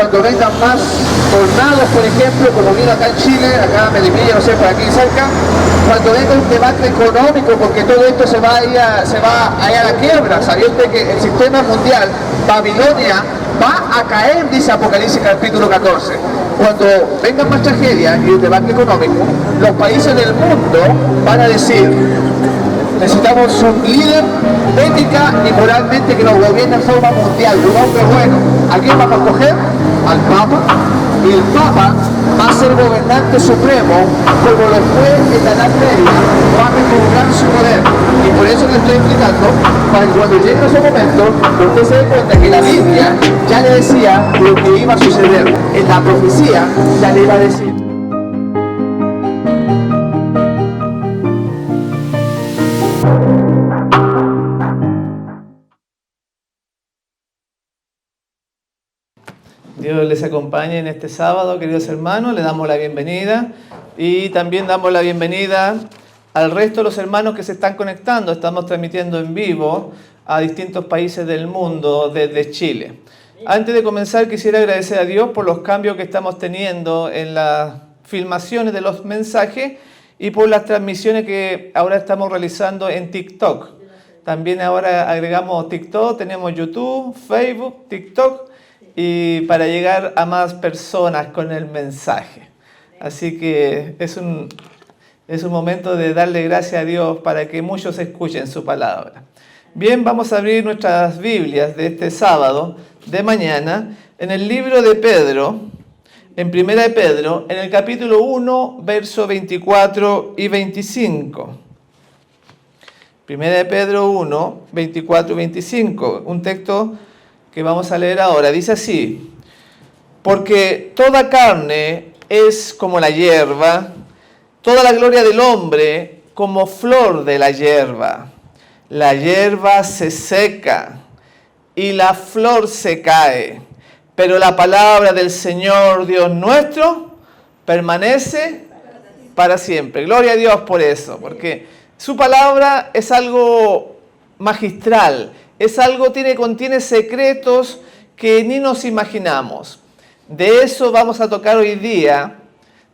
cuando vengan más tornados, por ejemplo, como vino acá en Chile, acá en Melipilla, no sé, por aquí cerca, cuando venga un debate económico, porque todo esto se va a ir a la quiebra. ¿Sabía usted que el sistema mundial, Babilonia, va a caer, dice Apocalipsis capítulo 14? Cuando vengan más tragedias y un debate económico, los países del mundo van a decir: necesitamos un líder ética y moralmente que nos gobierne en forma mundial, un hombre bueno. ¿A quién vamos a escoger? Al Papa. Y el Papa va a ser gobernante supremo, como lo fue en la Edad Media, va a recobrar su poder. Y por eso le estoy explicando, para que cuando llegue ese momento, usted se dé cuenta que la Biblia ya le decía lo que iba a suceder. En la profecía ya le iba a decir. Dios les acompañe en este sábado, queridos hermanos. Le damos la bienvenida y también damos la bienvenida al resto de los hermanos que se están conectando. Estamos transmitiendo en vivo a distintos países del mundo desde Chile. Antes de comenzar, quisiera agradecer a Dios por los cambios que estamos teniendo en las filmaciones de los mensajes y por las transmisiones que ahora estamos realizando en TikTok. También ahora agregamos TikTok, tenemos YouTube, Facebook, TikTok, y para llegar a más personas con el mensaje. Así que es un momento de darle gracias a Dios para que muchos escuchen su palabra. Bien, vamos a abrir nuestras Biblias de este sábado de mañana en el libro de Pedro, en Primera de Pedro, en el capítulo 1, versos 24 y 25. Primera de Pedro 1, 24 y 25, un texto que vamos a leer ahora. Dice así: porque toda carne es como la hierba, toda la gloria del hombre como flor de la hierba. La hierba se seca y la flor se cae, pero la palabra del Señor Dios nuestro permanece para siempre. Gloria a Dios por eso, porque su palabra es algo magistral. Es algo que contiene secretos que ni nos imaginamos. De eso vamos a tocar hoy día,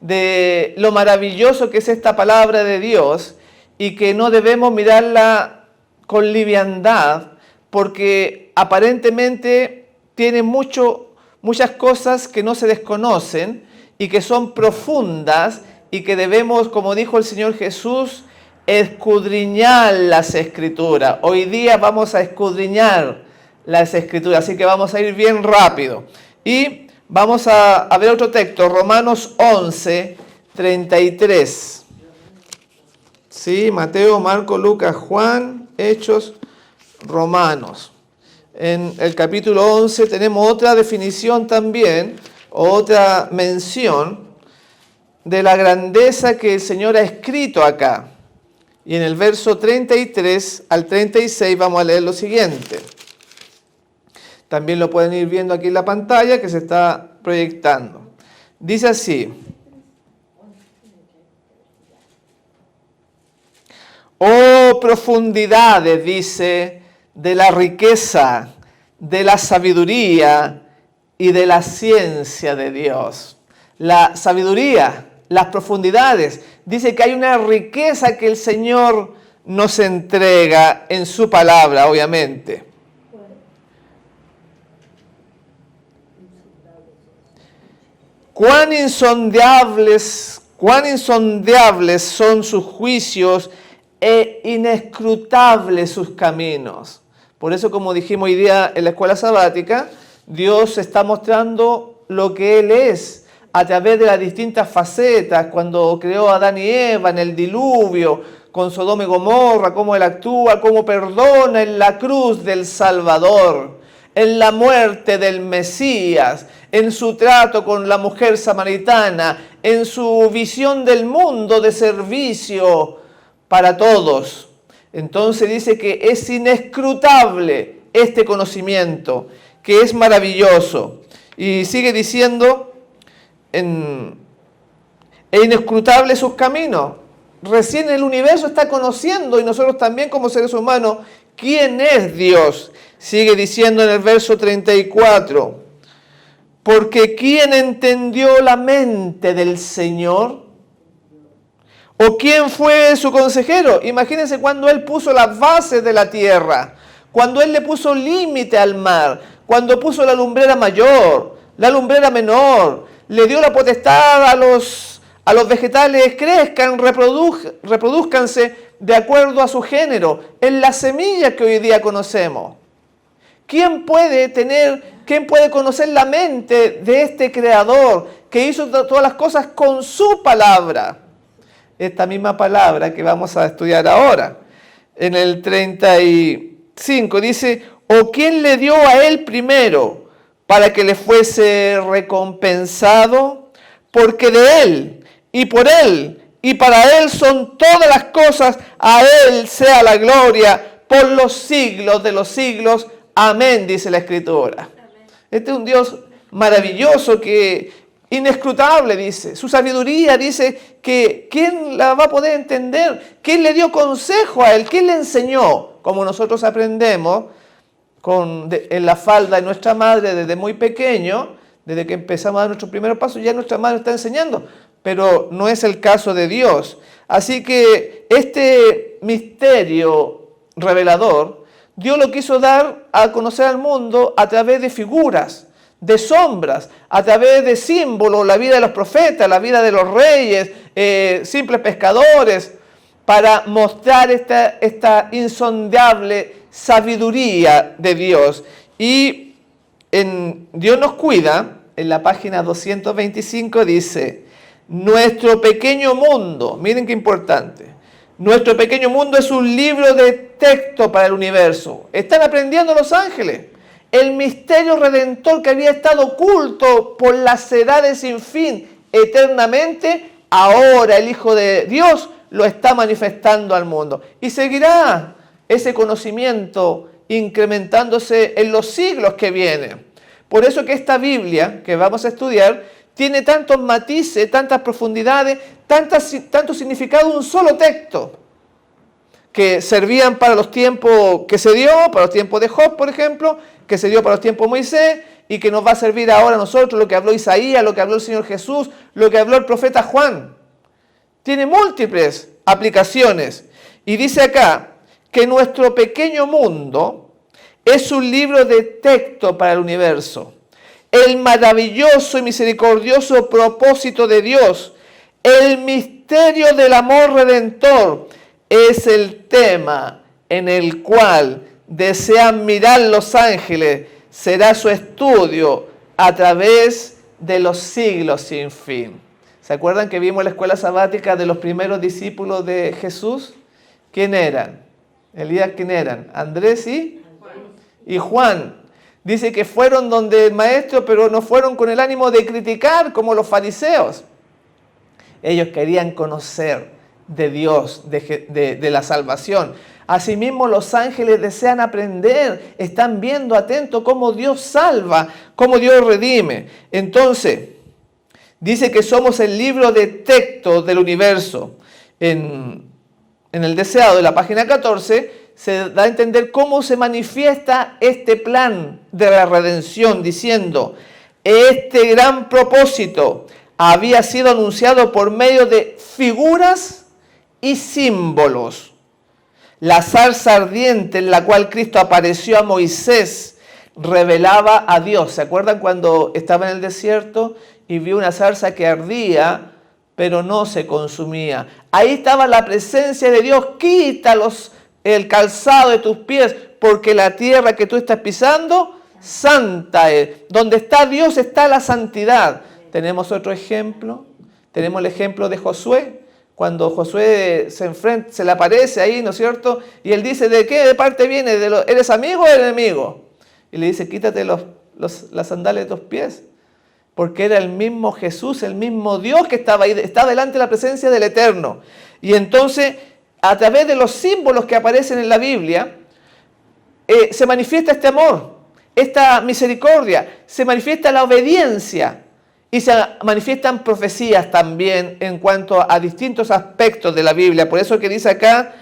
de lo maravilloso que es esta palabra de Dios y que no debemos mirarla con liviandad, porque aparentemente tiene muchas cosas que no se desconocen y que son profundas y que debemos, como dijo el Señor Jesús, escudriñar las Escrituras. Hoy día vamos a escudriñar las Escrituras, así que vamos a ir bien rápido. Y vamos a ver otro texto, Romanos 11, 33. Sí, Mateo, Marco, Lucas, Juan, Hechos, Romanos. En el capítulo 11 tenemos otra definición también, otra mención de la grandeza que el Señor ha escrito acá. Y en el verso 33 al 36 vamos a leer lo siguiente. También lo pueden ir viendo aquí en la pantalla que se está proyectando. Dice así: oh profundidades, dice, de la riqueza, de la sabiduría y de la ciencia de Dios. La sabiduría, las profundidades. Dice que hay una riqueza que el Señor nos entrega en su palabra, obviamente. Cuán insondables son sus juicios e inescrutables sus caminos. Por eso, como dijimos hoy día en la escuela sabática, Dios está mostrando lo que Él es a través de las distintas facetas, cuando creó a Adán y Eva en el diluvio, con Sodoma y Gomorra, cómo Él actúa, cómo perdona en la cruz del Salvador, en la muerte del Mesías, en su trato con la mujer samaritana, en su visión del mundo de servicio para todos. Entonces dice que es inescrutable este conocimiento, que es maravilloso. Y sigue diciendo, es inescrutable sus caminos. Recién el universo está conociendo, y nosotros también como seres humanos, quién es Dios. Sigue diciendo en el verso 34, Porque ¿quién entendió la mente del Señor? ¿O quién fue su consejero? Imagínense cuando Él puso las bases de la tierra, cuando Él le puso límite al mar, cuando puso la lumbrera mayor, la lumbrera menor, le dio la potestad a los vegetales, crezcan, reproduzcanse de acuerdo a su género, en la semilla que hoy día conocemos. ¿Quién puede conocer la mente de este Creador que hizo todas las cosas con su palabra? Esta misma palabra que vamos a estudiar ahora. En el 35 dice, ¿o quién le dio a él primero para que le fuese recompensado? Porque de él y por él y para él son todas las cosas, a él sea la gloria por los siglos de los siglos. Amén, dice la Escritura. Este es un Dios maravilloso, inescrutable, dice. Su sabiduría dice que ¿quién la va a poder entender? ¿Quién le dio consejo a él? ¿Quién le enseñó? Como nosotros aprendemos en la falda de nuestra madre desde muy pequeño, desde que empezamos a dar nuestros primeros pasos, ya nuestra madre está enseñando. Pero no es el caso de Dios. Así que este misterio revelador, Dios lo quiso dar a conocer al mundo a través de figuras, de sombras, a través de símbolos, la vida de los profetas, la vida de los reyes, simples pescadores, para mostrar esta insondable sabiduría de Dios. Y Dios nos cuida, en la página 225 dice, nuestro pequeño mundo, miren qué importante, nuestro pequeño mundo es un libro de texto para el universo. Están aprendiendo los ángeles. El misterio redentor que había estado oculto por las edades sin fin eternamente, ahora el Hijo de Dios lo está manifestando al mundo. Y seguirá ese conocimiento incrementándose en los siglos que vienen. Por eso que esta Biblia que vamos a estudiar tiene tantos matices, tantas profundidades, tanto significado, un solo texto, que servían para los tiempos que se dio, para los tiempos de Job, por ejemplo, que se dio para los tiempos de Moisés, y que nos va a servir ahora a nosotros, lo que habló Isaías, lo que habló el Señor Jesús, lo que habló el profeta Juan. Tiene múltiples aplicaciones. Y dice acá que nuestro pequeño mundo es un libro de texto para el universo. El maravilloso y misericordioso propósito de Dios, el misterio del amor redentor, es el tema en el cual desean mirar los ángeles. Será su estudio a través de los siglos sin fin. ¿Se acuerdan que vimos la escuela sabática de los primeros discípulos de Jesús? ¿Quién eran? Elías, ¿quién eran? Andrés y Juan. Dice que fueron donde el maestro, pero no fueron con el ánimo de criticar como los fariseos. Ellos querían conocer de Dios, de la salvación. Asimismo, los ángeles desean aprender, están viendo atentos cómo Dios salva, cómo Dios redime. Entonces, dice que somos el libro de texto del universo. En el deseado de la página 14 se da a entender cómo se manifiesta este plan de la redención, diciendo, este gran propósito había sido anunciado por medio de figuras y símbolos. La zarza ardiente en la cual Cristo apareció a Moisés revelaba a Dios. ¿Se acuerdan cuando estaba en el desierto y vio una zarza que ardía, pero no se consumía? Ahí estaba la presencia de Dios. Quítalos el calzado de tus pies, porque la tierra que tú estás pisando, santa es. Donde está Dios está la santidad. Tenemos otro ejemplo. Tenemos el ejemplo de Josué. Cuando Josué se le aparece ahí, ¿no es cierto? Y él dice, ¿de qué parte viene? ¿Eres amigo o enemigo? Y le dice, quítate las sandalias de tus pies. Porque era el mismo Jesús, el mismo Dios que estaba ahí, estaba delante de la presencia del Eterno. Y entonces, a través de los símbolos que aparecen en la Biblia, se manifiesta este amor, esta misericordia, se manifiesta la obediencia y se manifiestan profecías también en cuanto a distintos aspectos de la Biblia. Por eso que dice acá,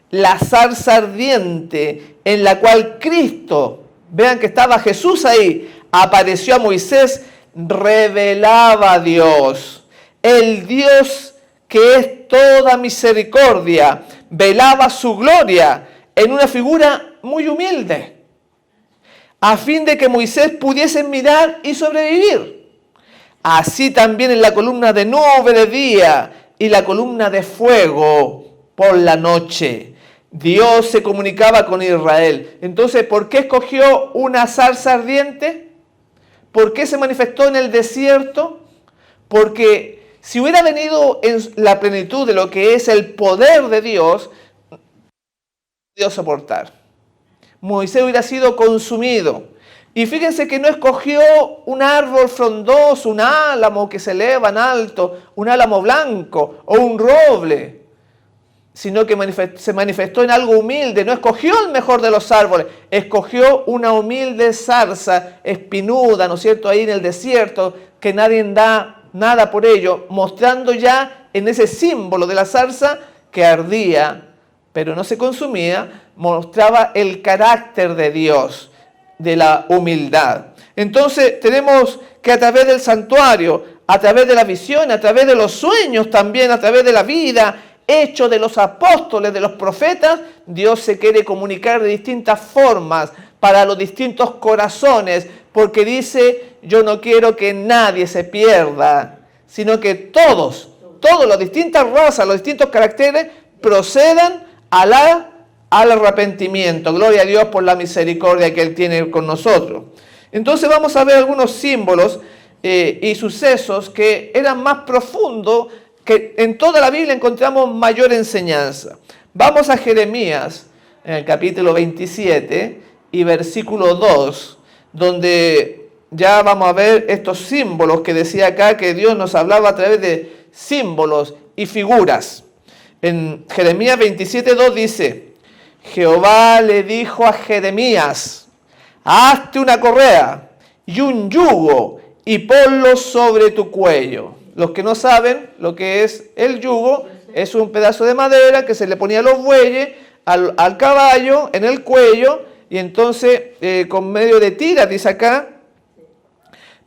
la zarza ardiente en la cual Cristo, vean que estaba Jesús ahí, apareció a Moisés, revelaba a Dios. El Dios que es toda misericordia, velaba su gloria en una figura muy humilde, a fin de que Moisés pudiese mirar y sobrevivir. Así también en la columna de nube de día y la columna de fuego por la noche, Dios se comunicaba con Israel. Entonces, ¿por qué escogió una zarza ardiente? ¿Por qué se manifestó en el desierto? Porque si hubiera venido en la plenitud de lo que es el poder de Dios, no podía soportar. Moisés hubiera sido consumido. Y fíjense que no escogió un árbol frondoso, un álamo que se eleva en alto, un álamo blanco o un roble, sino que se manifestó en algo humilde. No escogió el mejor de los árboles, escogió una humilde zarza espinuda, ¿no es cierto?, ahí en el desierto, que nadie da nada por ello, mostrando ya en ese símbolo de la zarza que ardía, pero no se consumía, mostraba el carácter de Dios, de la humildad. Entonces tenemos que a través del santuario, a través de la visión, a través de los sueños también, a través de la vida, hecho de los apóstoles, de los profetas, Dios se quiere comunicar de distintas formas para los distintos corazones, porque dice, yo no quiero que nadie se pierda, sino que todos, las distintas razas, los distintos caracteres, procedan al arrepentimiento. Gloria a Dios por la misericordia que Él tiene con nosotros. Entonces vamos a ver algunos símbolos y sucesos que eran más profundos, que en toda la Biblia encontramos mayor enseñanza. Vamos a Jeremías, en el capítulo 27 y versículo 2, donde ya vamos a ver estos símbolos que decía acá, que Dios nos hablaba a través de símbolos y figuras. En Jeremías 27:2 dice, Jehová le dijo a Jeremías, hazte una correa y un yugo y ponlo sobre tu cuello. Los que no saben lo que es el yugo, es un pedazo de madera que se le ponía a los bueyes, al caballo, en el cuello, y entonces con medio de tiras, dice acá,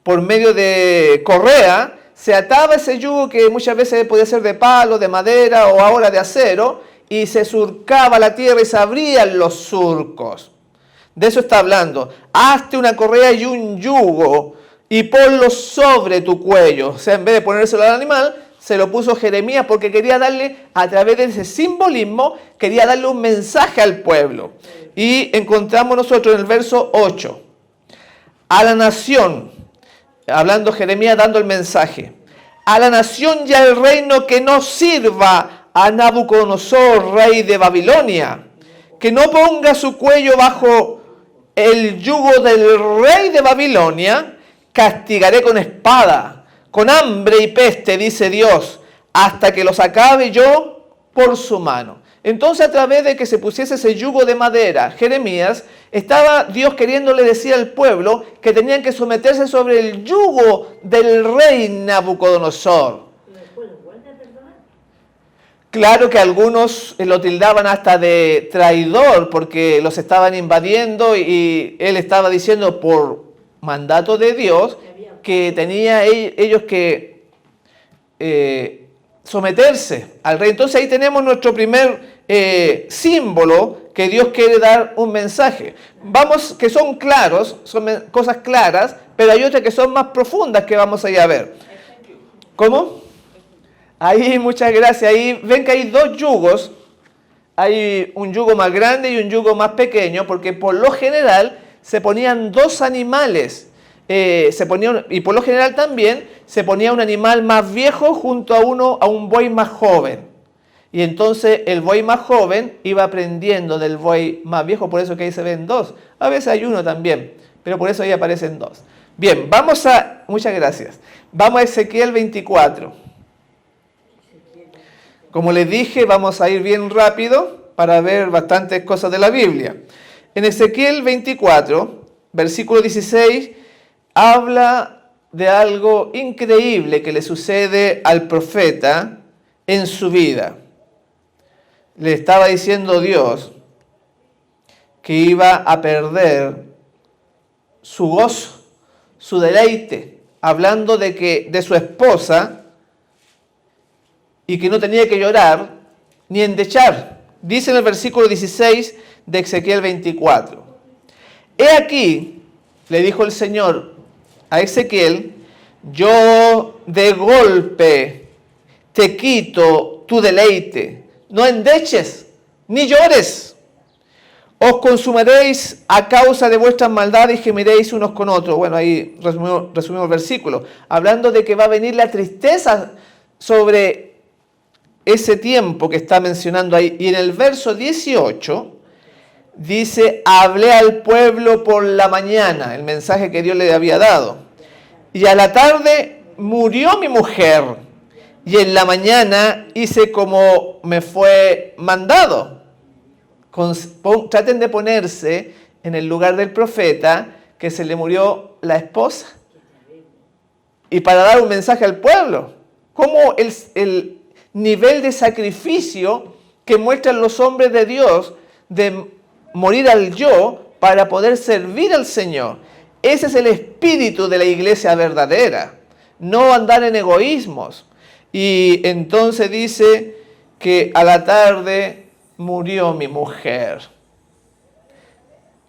por medio de correa, se ataba ese yugo que muchas veces podía ser de palo, de madera o ahora de acero, y se surcaba la tierra y se abrían los surcos. De eso está hablando. Hazte una correa y un yugo y ponlo sobre tu cuello. O sea, en vez de ponérselo al animal, se lo puso Jeremías porque quería darle, a través de ese simbolismo, quería darle un mensaje al pueblo. Y encontramos nosotros en el verso 8. A la nación, hablando Jeremías dando el mensaje, a la nación y al reino que no sirva a Nabucodonosor, rey de Babilonia, que no ponga su cuello bajo el yugo del rey de Babilonia, castigaré con espada, con hambre y peste, dice Dios, hasta que los acabe yo por su mano. Entonces, a través de que se pusiese ese yugo de madera, Jeremías, estaba Dios queriéndole decir al pueblo que tenían que someterse sobre el yugo del rey Nabucodonosor. Claro que algunos lo tildaban hasta de traidor porque los estaban invadiendo y él estaba diciendo por mandato de Dios que tenía ellos que someterse al rey. Entonces ahí tenemos nuestro primer símbolo que Dios quiere dar un mensaje. Vamos, que son claros, son cosas claras, pero hay otras que son más profundas que vamos a ir a ver. ¿Cómo? Ahí, muchas gracias. Ahí ven que hay dos yugos. Hay un yugo más grande y un yugo más pequeño, porque por lo general se ponían dos animales. Y por lo general también se ponía un animal más viejo junto a un buey más joven. Y entonces el buey más joven iba aprendiendo del buey más viejo, por eso que ahí se ven dos. A veces hay uno también, pero por eso ahí aparecen dos. Bien, muchas gracias. Vamos a Ezequiel 24. Como les dije, vamos a ir bien rápido para ver bastantes cosas de la Biblia. En Ezequiel 24, versículo 16, habla de algo increíble que le sucede al profeta en su vida. Le estaba diciendo Dios que iba a perder su gozo, su deleite, hablando de su esposa, y que no tenía que llorar ni endechar. Dice en el versículo 16 de Ezequiel 24. He aquí, le dijo el Señor a Ezequiel, yo de golpe te quito tu deleite. No endeches, ni llores. Os consumiréis a causa de vuestras maldades y gemiréis unos con otros. Bueno, ahí resumimos el versículo. Hablando de que va a venir la tristeza sobre ese tiempo que está mencionando ahí. Y en el verso 18 dice, hablé al pueblo por la mañana, el mensaje que Dios le había dado. Y a la tarde murió mi mujer. Y en la mañana hice como me fue mandado. Traten de ponerse en el lugar del profeta que se le murió la esposa. Y para dar un mensaje al pueblo. Cómo el nivel de sacrificio que muestran los hombres de Dios de morir al yo para poder servir al Señor. Ese es el espíritu de la iglesia verdadera. No andar en egoísmos. Y entonces dice que a la tarde murió mi mujer.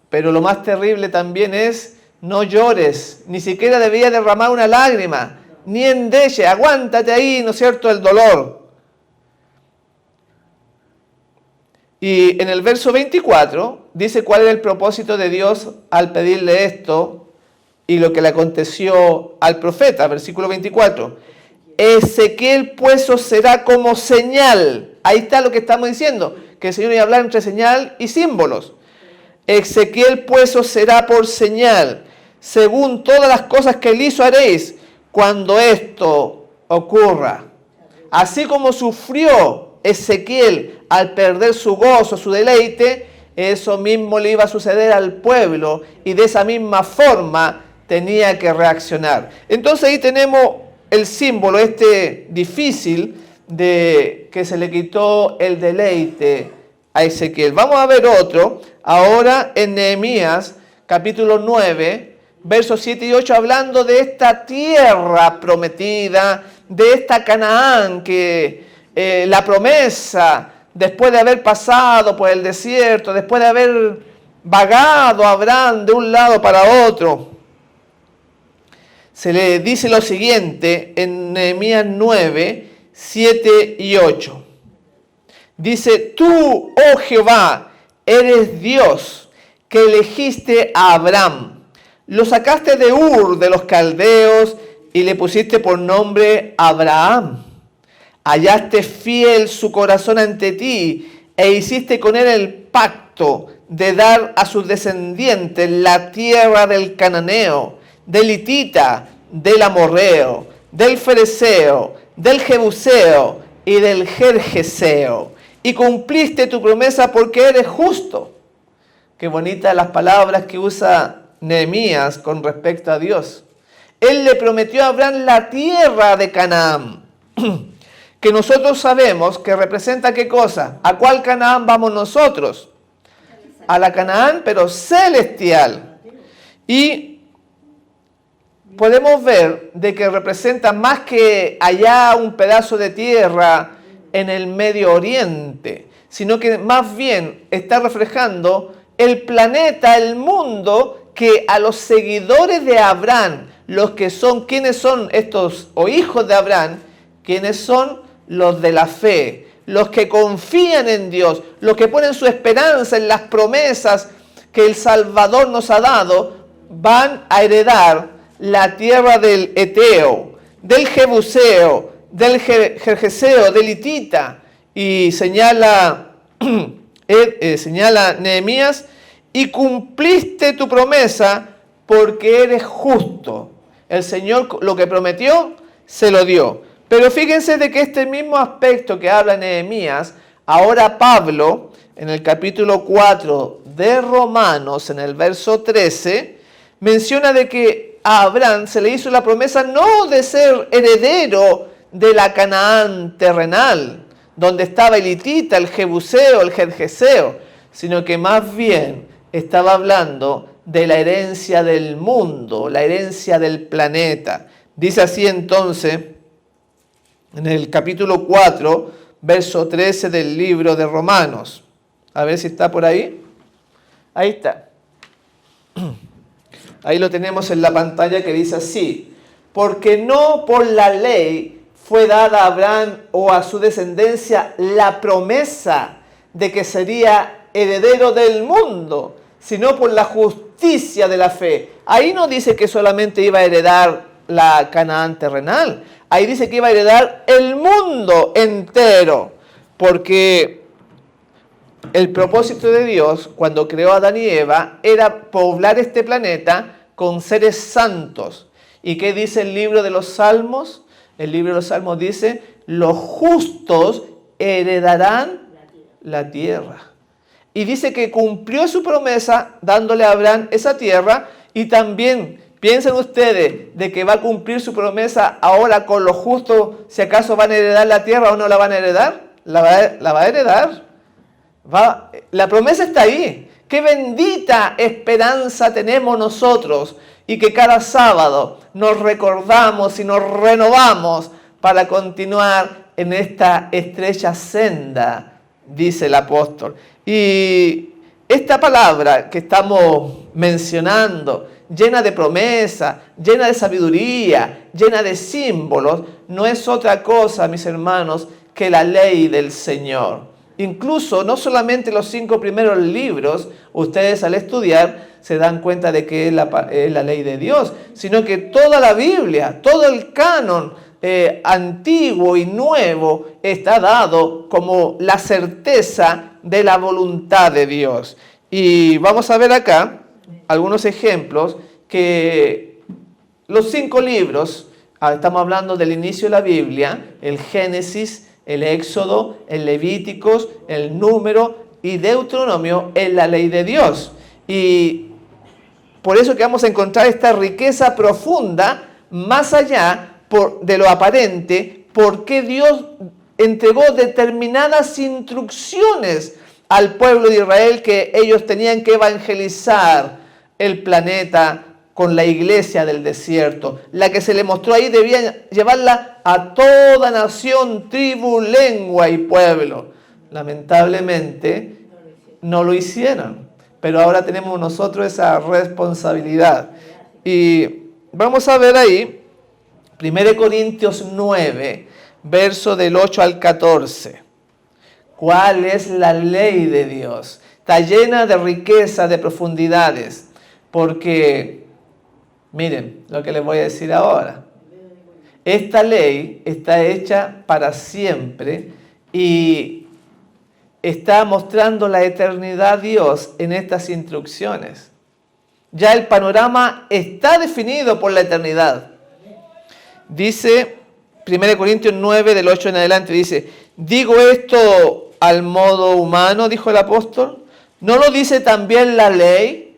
Pero lo más terrible también es, no llores, ni siquiera debía derramar una lágrima, ni endeche, aguántate ahí, ¿no es cierto?, el dolor. Y en el verso 24 dice cuál era el propósito de Dios al pedirle esto y lo que le aconteció al profeta, versículo 24. Ezequiel pues os será como señal. Ahí está lo que estamos diciendo, que el Señor iba a hablar entre señal y símbolos. Ezequiel pues os será por señal, según todas las cosas que él hizo haréis cuando esto ocurra. Así como sufrió Ezequiel al perder su gozo, su deleite, eso mismo le iba a suceder al pueblo y de esa misma forma tenía que reaccionar. Entonces ahí tenemos el símbolo difícil de que se le quitó el deleite a Ezequiel. Vamos a ver otro, ahora en Nehemías, capítulo 9, versos 7 y 8, hablando de esta tierra prometida, de esta Canaán, que la promesa, después de haber pasado por el desierto, después de haber vagado a Abraham de un lado para otro, se le dice lo siguiente en Nehemías 9, 7 y 8. Dice, tú, oh Jehová, eres Dios, que elegiste a Abraham. Lo sacaste de Ur, de los caldeos, y le pusiste por nombre Abraham. Hallaste fiel su corazón ante ti, e hiciste con él el pacto de dar a sus descendientes la tierra del cananeo, del hitita, del amorreo, del fereceo, del jebuseo y del gergeseo. Y cumpliste tu promesa porque eres justo. Qué bonitas las palabras que usa Nehemías con respecto a Dios. Él le prometió a Abraham la tierra de Canaán, que nosotros sabemos que representa ¿qué cosa? ¿A cuál Canaán vamos nosotros? A la Canaán, pero celestial. Y podemos ver de que representa más que allá un pedazo de tierra en el Medio Oriente, sino que más bien está reflejando el planeta, el mundo, que a los seguidores de Abraham, los que son, ¿quiénes son estos o hijos de Abraham? ¿Quiénes son? Los de la fe, los que confían en Dios, los que ponen su esperanza en las promesas que el Salvador nos ha dado, van a heredar la tierra del Eteo, del Jebuseo, del Gergeseo, del hitita, y señala Nehemías, y cumpliste tu promesa porque eres justo. El Señor lo que prometió, se lo dio. Pero fíjense de que este mismo aspecto que habla Nehemías, ahora Pablo, en el capítulo 4 de Romanos, en el verso 13, menciona de que a Abraham se le hizo la promesa no de ser heredero de la Canaán terrenal, donde estaba el hitita, el jebuseo, el gergeseo, sino que más bien estaba hablando de la herencia del mundo, la herencia del planeta. Dice así entonces, en el capítulo 4, verso 13 del libro de Romanos. A ver si está por ahí. Ahí está. Ahí lo tenemos en la pantalla, que dice así: porque no por la ley fue dada a Abraham o a su descendencia la promesa de que sería heredero del mundo, sino por la justicia de la fe. Ahí no dice que solamente iba a heredar la Canaán terrenal. Ahí dice que iba a heredar el mundo entero, porque el propósito de Dios cuando creó a Adán y Eva era poblar este planeta con seres santos. ¿Y qué dice el libro de los Salmos? El libro de los Salmos dice: los justos heredarán la tierra. Y dice que cumplió su promesa dándole a Abraham esa tierra, y también piensen ustedes de que va a cumplir su promesa ahora con los justos, si acaso van a heredar la tierra o no la van a heredar. La va a heredar. La promesa está ahí. Qué bendita esperanza tenemos nosotros, y que cada sábado nos recordamos y nos renovamos para continuar en esta estrecha senda, dice el apóstol. Y esta palabra que estamos mencionando, llena de promesa, llena de sabiduría, llena de símbolos, no es otra cosa, mis hermanos, que la ley del Señor. Incluso, no solamente los 5 primeros libros, ustedes al estudiar se dan cuenta de que es la ley de Dios, sino que toda la Biblia, todo el canon antiguo y nuevo está dado como la certeza de la voluntad de Dios. Y vamos a ver acá algunos ejemplos que los 5 libros, estamos hablando del inicio de la Biblia, el Génesis, el Éxodo, el Levíticos, el Número y Deuteronomio, es la ley de Dios. Y por eso que vamos a encontrar esta riqueza profunda, más allá de lo aparente, porque Dios entregó determinadas instrucciones al pueblo de Israel, que ellos tenían que evangelizar el planeta con la iglesia del desierto. La que se le mostró ahí debían llevarla a toda nación, tribu, lengua y pueblo. Lamentablemente no lo hicieron, pero ahora tenemos nosotros esa responsabilidad. Y vamos a ver ahí 1 Corintios 9, verso del 8 al 14. ¿Cuál es la ley de Dios? Está llena de riqueza, de profundidades, porque miren lo que les voy a decir ahora. Esta ley está hecha para siempre y está mostrando la eternidad de Dios en estas instrucciones. Ya el panorama está definido por la eternidad. Dice 1 Corintios 9, del 8 en adelante, dice: digo esto al modo humano, dijo el apóstol, ¿no lo dice también la ley?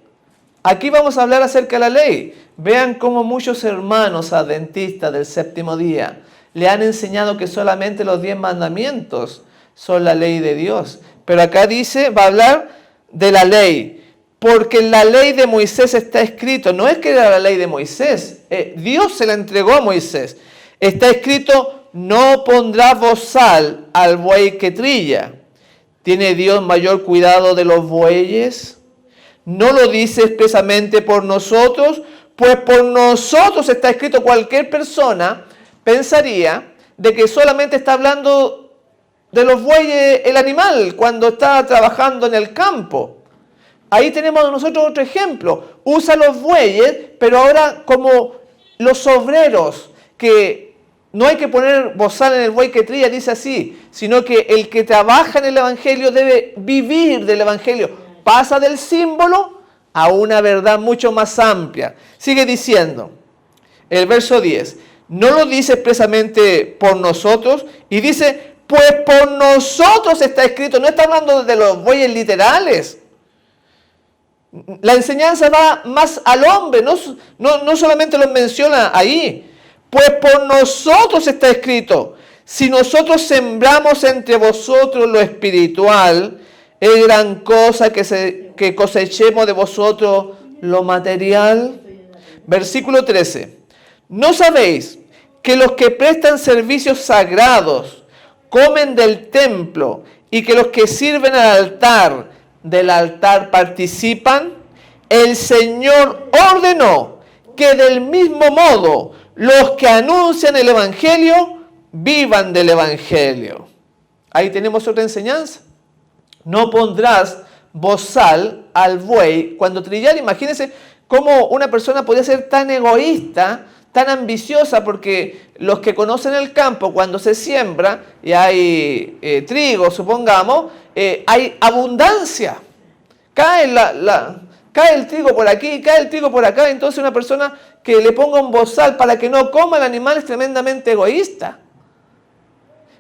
Aquí vamos a hablar acerca de la ley. Vean cómo muchos hermanos adventistas del séptimo día le han enseñado que solamente los 10 mandamientos son la ley de Dios. Pero acá dice, va a hablar de la ley, porque en la ley de Moisés está escrito, no es que era la ley de Moisés, Dios se la entregó a Moisés. Está escrito: no pondrás bozal al buey que trilla. ¿Tiene Dios mayor cuidado de los bueyes? ¿No lo dice expresamente por nosotros? Pues por nosotros está escrito. Cualquier persona pensaría de que solamente está hablando de los bueyes, el animal, cuando está trabajando en el campo. Ahí tenemos nosotros otro ejemplo. Usa los bueyes, pero ahora como los obreros, que no hay que poner bozal en el buey que trilla, dice así, sino que el que trabaja en el Evangelio debe vivir del Evangelio. Pasa del símbolo a una verdad mucho más amplia. Sigue diciendo, el verso 10, no lo dice expresamente por nosotros, y dice, pues por nosotros está escrito. No está hablando de los bueyes literales. La enseñanza va más al hombre, no solamente lo menciona ahí. Pues por nosotros está escrito, si nosotros sembramos entre vosotros lo espiritual, es gran cosa que cosechemos de vosotros lo material. Versículo 13. ¿No sabéis que los que prestan servicios sagrados comen del templo y que los que sirven del altar participan? El Señor ordenó que del mismo modo los que anuncian el Evangelio vivan del Evangelio. Ahí tenemos otra enseñanza. No pondrás bozal al buey cuando trillar. Imagínense cómo una persona podía ser tan egoísta, tan ambiciosa, porque los que conocen el campo, cuando se siembra y hay trigo, supongamos, hay abundancia. Cae el trigo por aquí, cae el trigo por acá. Entonces una persona que le ponga un bozal para que no coma el animal es tremendamente egoísta.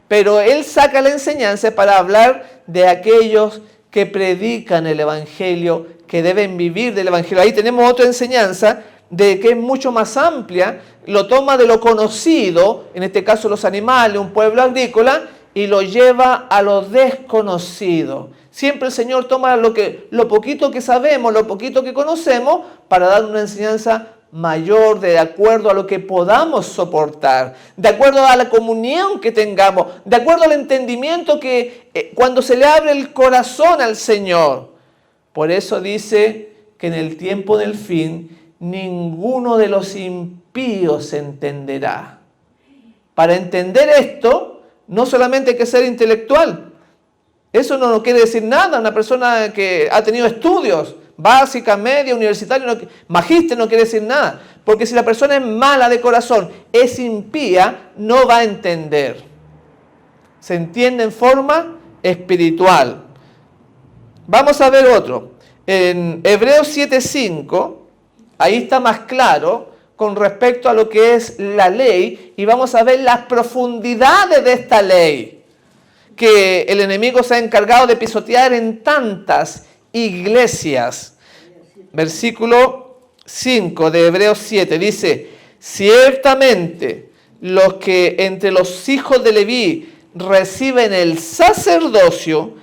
Pero él saca la enseñanza para hablar de aquellos que predican el Evangelio, que deben vivir del Evangelio. Ahí tenemos otra enseñanza de que es mucho más amplia, lo toma de lo conocido, en este caso los animales, un pueblo agrícola, y lo lleva a lo desconocido. Siempre el Señor toma lo poquito que sabemos, lo poquito que conocemos, para dar una enseñanza mayor de acuerdo a lo que podamos soportar, de acuerdo a la comunión que tengamos, de acuerdo al entendimiento que cuando se le abre el corazón al Señor. Por eso dice que en el tiempo del fin ninguno de los impíos entenderá. Para entender esto, no solamente hay que ser intelectual. Eso no quiere decir nada. Una persona que ha tenido estudios, básica, media, universitaria, magíster, no quiere decir nada. Porque si la persona es mala de corazón, es impía, no va a entender. Se entiende en forma espiritual. Vamos a ver otro. En Hebreos 7:5, ahí está más claro con respecto a lo que es la ley, y vamos a ver las profundidades de esta ley que el enemigo se ha encargado de pisotear en tantas iglesias. Versículo 5 de Hebreos 7 dice: ciertamente los que entre los hijos de Leví reciben el sacerdocio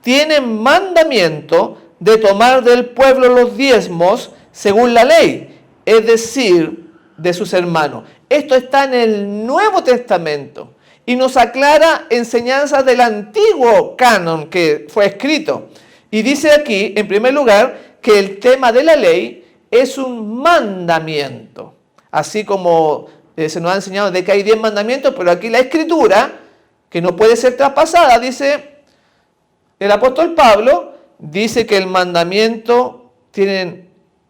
tienen mandamiento de tomar del pueblo los diezmos según la ley, es decir, de sus hermanos. Esto está en el Nuevo Testamento y nos aclara enseñanzas del antiguo canon que fue escrito. Y dice aquí, en primer lugar, que el tema de la ley es un mandamiento. Así como se nos ha enseñado de que hay 10 mandamientos, pero aquí la Escritura, que no puede ser traspasada, dice el apóstol Pablo, dice que el mandamiento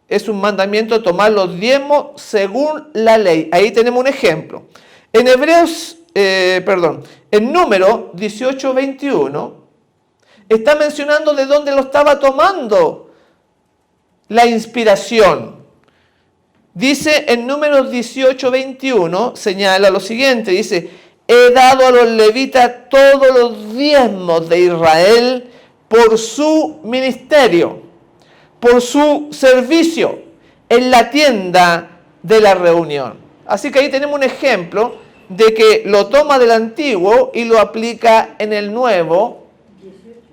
es un mandamiento tomar los diezmos según la ley. Ahí tenemos un ejemplo. En Número 18:21 está mencionando de dónde lo estaba tomando la inspiración. Dice en Números 18:21, señala lo siguiente, dice: he dado a los levitas todos los diezmos de Israel por su ministerio, por su servicio en la tienda de la reunión. Así que ahí tenemos un ejemplo de que lo toma del antiguo y lo aplica en el nuevo,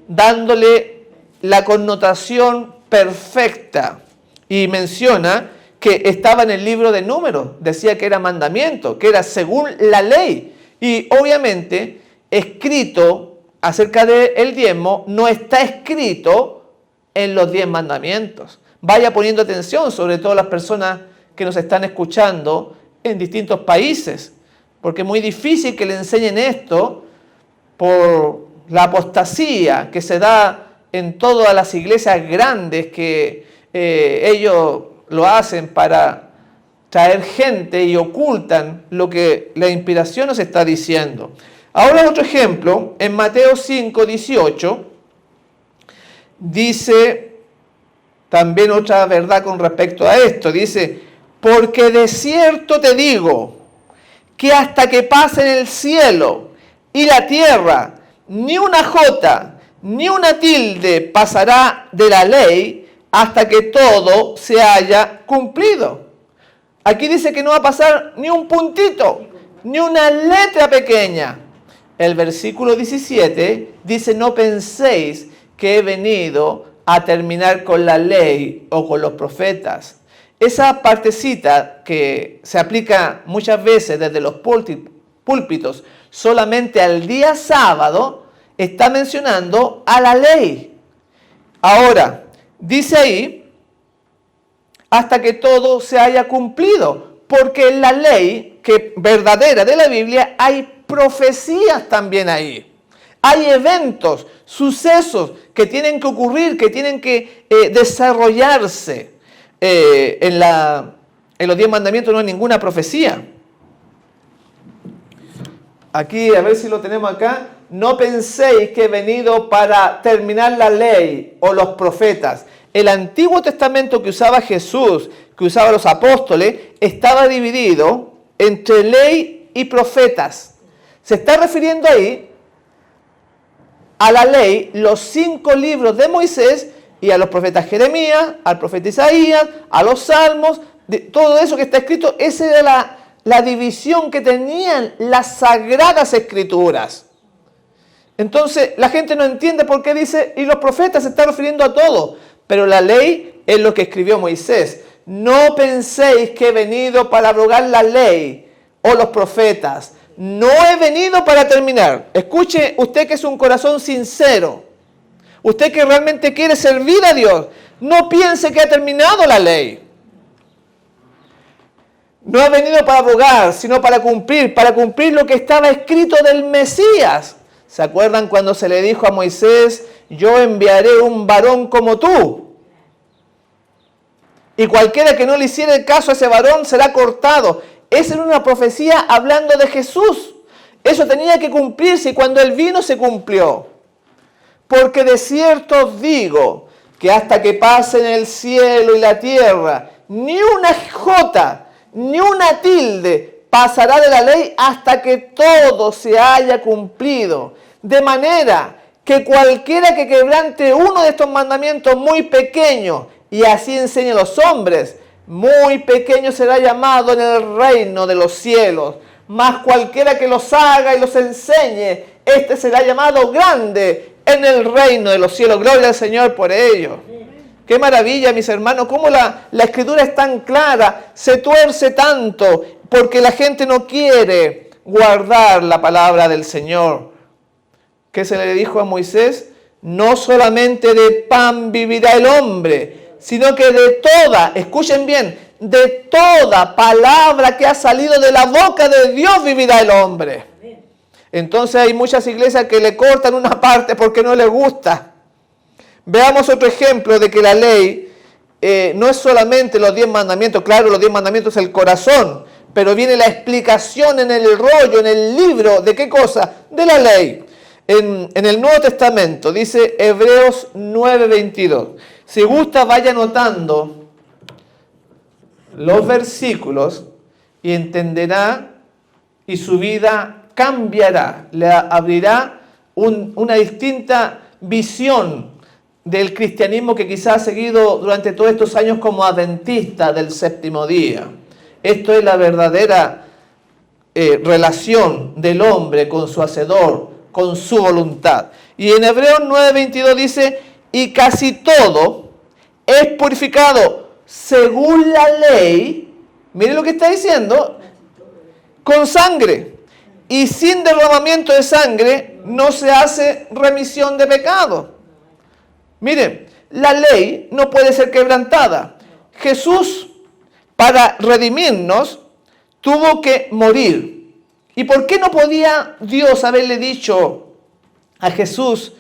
dándole la connotación perfecta. Y menciona que estaba en el libro de Números, decía que era mandamiento, que era según la ley. Y obviamente, escrito acerca del diezmo, no está escrito en los 10 mandamientos. Vaya poniendo atención, sobre todo las personas que nos están escuchando en distintos países, porque es muy difícil que le enseñen esto por la apostasía que se da en todas las iglesias grandes, que ellos lo hacen para traer gente y ocultan lo que la inspiración nos está diciendo. Ahora otro ejemplo, en Mateo 5:18, dice también otra verdad con respecto a esto. Dice: porque de cierto te digo, que hasta que pasen el cielo y la tierra, ni una jota, ni una tilde pasará de la ley hasta que todo se haya cumplido. Aquí dice que no va a pasar ni un puntito, ni una letra pequeña. El versículo 17 dice: no penséis que he venido a terminar con la ley o con los profetas. esa partecita que se aplica muchas veces desde los púlpitos solamente al día sábado, está mencionando a la ley. Ahora, dice ahí, hasta que todo se haya cumplido, porque en la ley verdadera de la Biblia hay profecías también ahí. Hay eventos, sucesos que tienen que ocurrir, que tienen que desarrollarse. En los 10 mandamientos no hay ninguna profecía. Aquí, a ver si lo tenemos acá. No penséis que he venido para terminar la ley o los profetas. El Antiguo Testamento que usaba Jesús, que usaban los apóstoles, estaba dividido entre ley y profetas. Se está refiriendo ahí a la ley, los 5 libros de Moisés y a los profetas Jeremías, al profeta Isaías, a los salmos, de todo eso que está escrito. Esa era la división que tenían las sagradas escrituras. Entonces la gente no entiende por qué dice, y los profetas se están refiriendo a todo, pero la ley es lo que escribió Moisés. No penséis que he venido para abrogar la ley o los profetas. No he venido para terminar. Escuche usted que es un corazón sincero. Usted que realmente quiere servir a Dios. No piense que ha terminado la ley. No ha venido para abrogar, sino para cumplir lo que estaba escrito del Mesías. ¿Se acuerdan cuando se le dijo a Moisés, yo enviaré un varón como tú? Y cualquiera que no le hiciera el caso a ese varón será cortado. Esa era una profecía hablando de Jesús. Eso tenía que cumplirse y cuando Él vino se cumplió. Porque de cierto os digo que hasta que pasen el cielo y la tierra, ni una jota, ni una tilde pasará de la ley hasta que todo se haya cumplido. De manera que cualquiera que quebrante uno de estos mandamientos muy pequeños, y así enseñe a los hombres, muy pequeño será llamado en el reino de los cielos. Mas cualquiera que los haga y los enseñe, este será llamado grande en el reino de los cielos. Gloria al Señor por ello. Qué maravilla, mis hermanos, cómo la escritura es tan clara, se tuerce tanto, porque la gente no quiere guardar la palabra del Señor. ¿Qué se le dijo a Moisés? No solamente de pan vivirá el hombre, sino que de toda, escuchen bien, de toda palabra que ha salido de la boca de Dios vivirá el hombre. Entonces hay muchas iglesias que le cortan una parte porque no les gusta. Veamos otro ejemplo de que la ley no es solamente los 10 mandamientos. Claro, los 10 mandamientos es el corazón, pero viene la explicación en el rollo, en el libro, ¿de qué cosa? De la ley. En el Nuevo Testamento dice Hebreos 9:22. Si gusta, vaya anotando los versículos y entenderá y su vida cambiará. Le abrirá una distinta visión del cristianismo que quizás ha seguido durante todos estos años como adventista del séptimo día. Esto es la verdadera relación del hombre con su hacedor, con su voluntad. Y en Hebreos 9:22 dice, y casi todo es purificado según la ley, miren lo que está diciendo, con sangre. Y sin derramamiento de sangre no se hace remisión de pecado. Miren, la ley no puede ser quebrantada. Jesús, para redimirnos, tuvo que morir. ¿Y por qué no podía Dios haberle dicho a Jesús,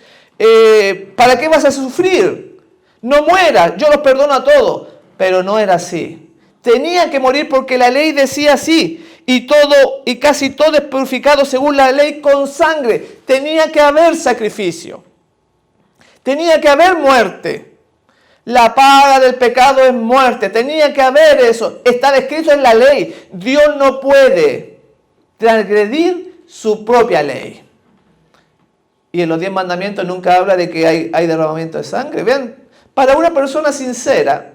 ¿para qué vas a sufrir? No mueras, yo los perdono a todos. Pero no era así. Tenía que morir porque la ley decía así. Y casi todo es purificado según la ley con sangre. Tenía que haber sacrificio. Tenía que haber muerte. La paga del pecado es muerte. Tenía que haber eso. Está escrito en la ley. Dios no puede transgredir su propia ley. Y en los 10 mandamientos nunca habla de que hay derramamiento de sangre. Vean, para una persona sincera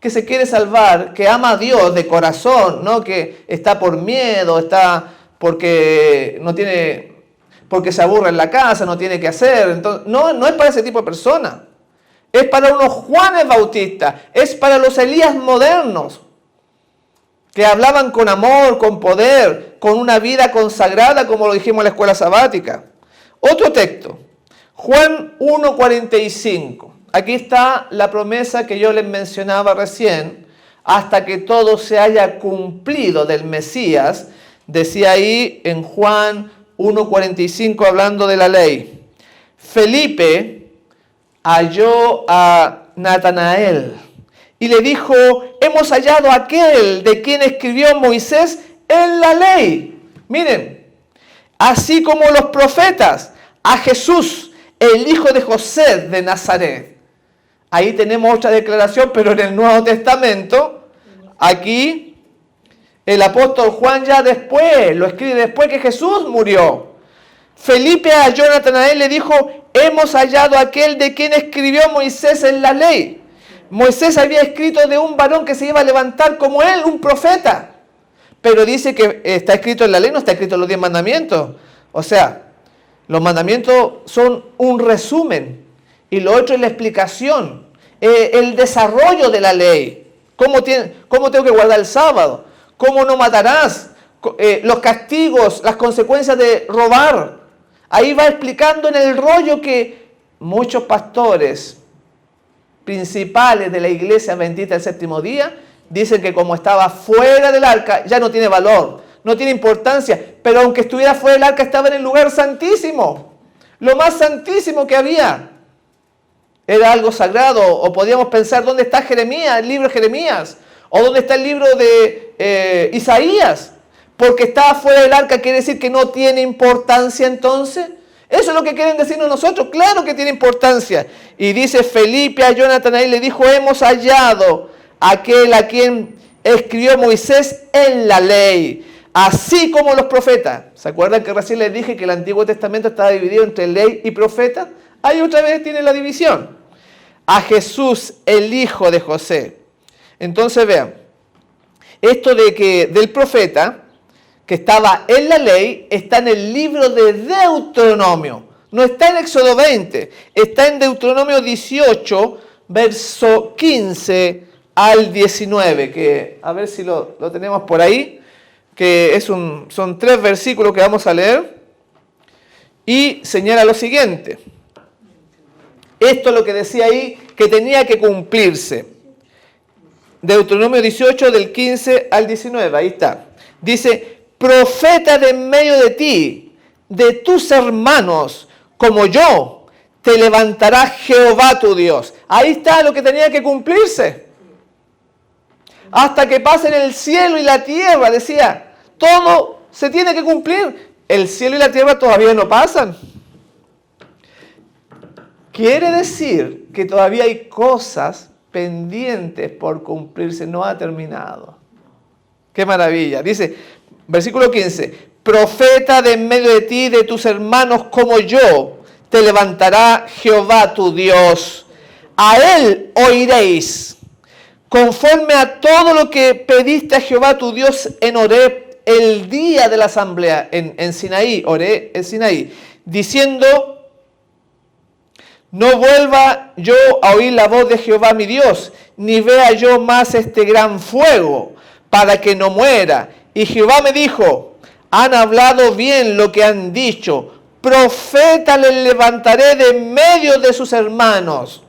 que se quiere salvar, que ama a Dios de corazón, no que está por miedo, está porque se aburre en la casa, no tiene que hacer. Entonces, no es para ese tipo de persona. es para unos Juanes Bautistas, es para los Elías modernos, que hablaban con amor, con poder, con una vida consagrada, como lo dijimos en la escuela sabática. Otro texto, Juan 1:45. Aquí está la promesa que yo les mencionaba recién, hasta que todo se haya cumplido del Mesías. Decía ahí en Juan 1:45, hablando de la ley. Felipe halló a Natanael y le dijo: hemos hallado a aquel de quien escribió Moisés en la ley. Miren, así como los profetas, a Jesús, el hijo de José de Nazaret. Ahí tenemos otra declaración, pero en el Nuevo Testamento, aquí el apóstol Juan ya después, lo escribe después que Jesús murió. Felipe halló a Natanael y le dijo: hemos hallado a aquel de quien escribió Moisés en la ley. Moisés había escrito de un varón que se iba a levantar como él, un profeta. Pero dice que está escrito en la ley, no está escrito en los 10 mandamientos. O sea, los mandamientos son un resumen y lo otro es la explicación, el desarrollo de la ley. ¿Cómo tengo que guardar el sábado? ¿Cómo no matarás? Los castigos, las consecuencias de robar. Ahí va explicando en el rollo que muchos pastores principales de la iglesia adventista del séptimo día dicen que como estaba fuera del arca ya no tiene valor, no tiene importancia, pero aunque estuviera fuera del arca estaba en el lugar santísimo, lo más santísimo que había. Era algo sagrado. O podíamos pensar, ¿dónde está Jeremías, el libro de Jeremías? ¿O dónde está el libro de Isaías? Porque estaba fuera del arca, ¿quiere decir que no tiene importancia entonces? Eso es lo que quieren decirnos nosotros. Claro que tiene importancia. Y dice Felipe a Natanael y le dijo: hemos hallado aquel a quien escribió Moisés en la ley, así como los profetas. ¿Se acuerdan que recién les dije que el Antiguo Testamento estaba dividido entre ley y profeta? Ahí otra vez tiene la división. A Jesús, el hijo de José. Entonces vean, esto del profeta que estaba en la ley está en el libro de Deuteronomio. No está en Éxodo 20, está en Deuteronomio 18, verso 15 al 19, que a ver si lo tenemos por ahí, que son 3 versículos que vamos a leer, y señala lo siguiente. Esto es lo que decía ahí, que tenía que cumplirse. Deuteronomio 18, del 15 al 19, ahí está. Dice: profeta de en medio de ti, de tus hermanos, como yo, te levantará Jehová tu Dios. Ahí está lo que tenía que cumplirse. Hasta que pasen el cielo y la tierra, decía, todo se tiene que cumplir. El cielo y la tierra todavía no pasan. Quiere decir que todavía hay cosas pendientes por cumplirse, no ha terminado. ¡Qué maravilla! Dice, versículo 15, profeta de en medio de ti, de tus hermanos como yo, te levantará Jehová tu Dios. A él oiréis, conforme a todo lo que pediste a Jehová tu Dios en Horeb, el día de la asamblea, en Sinaí, Horeb, en Sinaí, diciendo: no vuelva yo a oír la voz de Jehová mi Dios, ni vea yo más este gran fuego, para que no muera. Y Jehová me dijo: han hablado bien lo que han dicho, profeta les levantaré de en medio de sus hermanos,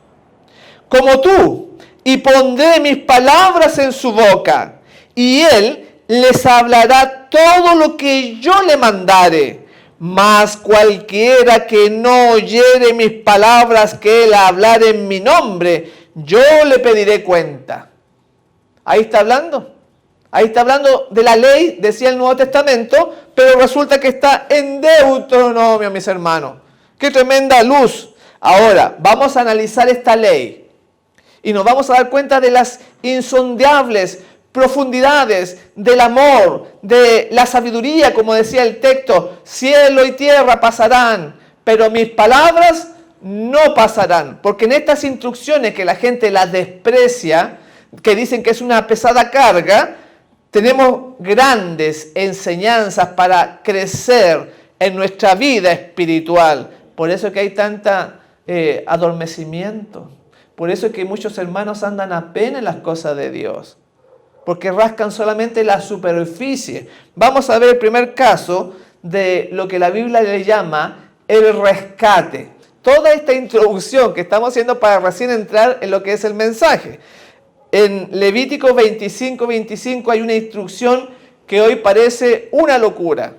como tú, y pondré mis palabras en su boca, y él les hablará todo lo que yo le mandare. Mas cualquiera que no oyere mis palabras que él hablare en mi nombre, yo le pediré cuenta. Ahí está hablando. Ahí está hablando de la ley, decía el Nuevo Testamento, pero resulta que está en Deuteronomio, mis hermanos. ¡Qué tremenda luz! Ahora, vamos a analizar esta ley y nos vamos a dar cuenta de las insondables profundidades del amor, de la sabiduría, como decía el texto: cielo y tierra pasarán, pero mis palabras no pasarán. Porque en estas instrucciones que la gente las desprecia, que dicen que es una pesada carga, tenemos grandes enseñanzas para crecer en nuestra vida espiritual. Por eso es que hay tanta adormecimiento. Por eso es que muchos hermanos andan apenas en las cosas de Dios, porque rascan solamente la superficie. Vamos a ver el primer caso de lo que la Biblia le llama el rescate. Toda esta introducción que estamos haciendo para recién entrar en lo que es el mensaje. En Levítico 25:25 hay una instrucción que hoy parece una locura,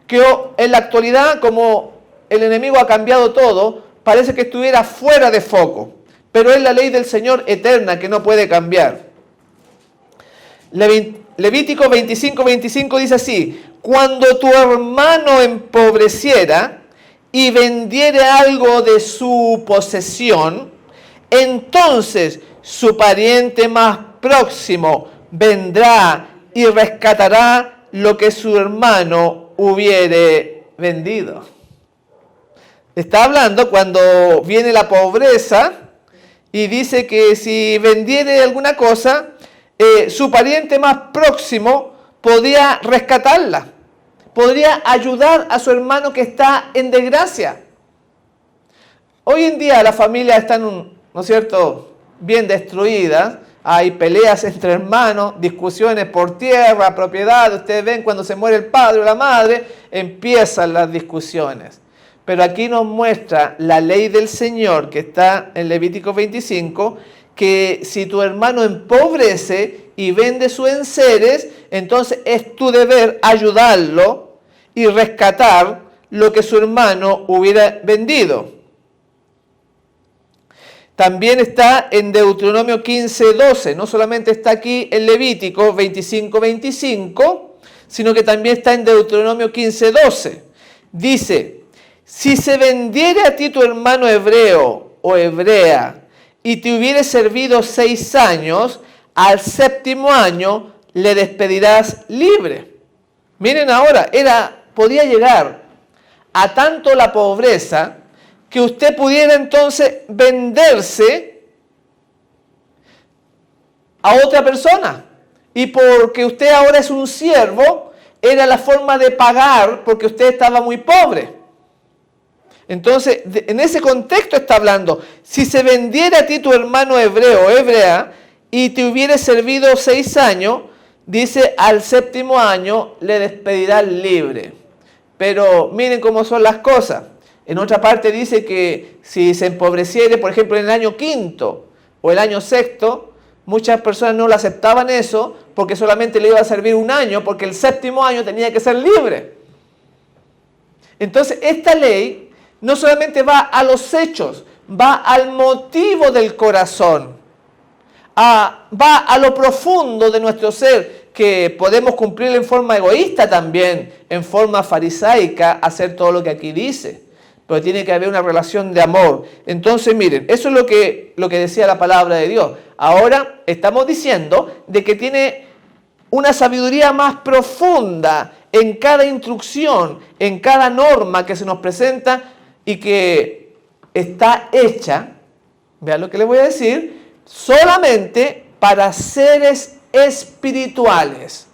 que en la actualidad, como el enemigo ha cambiado todo, parece que estuviera fuera de foco, pero es la ley del Señor eterna que no puede cambiar. Levítico 25:25 dice así: cuando tu hermano empobreciera y vendiere algo de su posesión, entonces su pariente más próximo vendrá y rescatará lo que su hermano hubiere vendido. Está hablando cuando viene la pobreza y dice que si vendiere alguna cosa, su pariente más próximo podría rescatarla, podría ayudar a su hermano que está en desgracia. Hoy en día las familias están, ¿no es cierto?, bien destruidas. Hay peleas entre hermanos, discusiones por tierra, propiedad. Ustedes ven cuando se muere el padre o la madre, empiezan las discusiones. Pero aquí nos muestra la ley del Señor que está en Levítico 25, que si tu hermano empobrece y vende sus enseres, entonces es tu deber ayudarlo y rescatar lo que su hermano hubiera vendido. También está en Deuteronomio 15:12, no solamente está aquí en Levítico 25:25, sino que también está en Deuteronomio 15:12. Dice: si se vendiere a ti tu hermano hebreo o hebrea y te hubiere servido 6 años, al 7º año le despedirás libre. Miren ahora, podía llegar a tanto la pobreza que usted pudiera entonces venderse a otra persona. Y porque usted ahora es un siervo, era la forma de pagar porque usted estaba muy pobre. Entonces, en ese contexto está hablando: si se vendiera a ti tu hermano hebreo o hebrea y te hubiere servido 6 años, dice, al 7º año le despedirás libre. Pero miren cómo son las cosas. En otra parte dice que si se empobreciere, por ejemplo, en el año 5º o el año 6º, muchas personas no le aceptaban eso porque solamente le iba a servir 1 año, porque el 7º año tenía que ser libre. Entonces, esta ley no solamente va a los hechos, va al motivo del corazón, va a lo profundo de nuestro ser, que podemos cumplir en forma egoísta también, en forma farisaica, hacer todo lo que aquí dice. Pero tiene que haber una relación de amor. Entonces, miren, eso es lo que decía la palabra de Dios. Ahora estamos diciendo de que tiene una sabiduría más profunda en cada instrucción, en cada norma que se nos presenta y que está hecha, vean lo que les voy a decir, solamente para seres espirituales.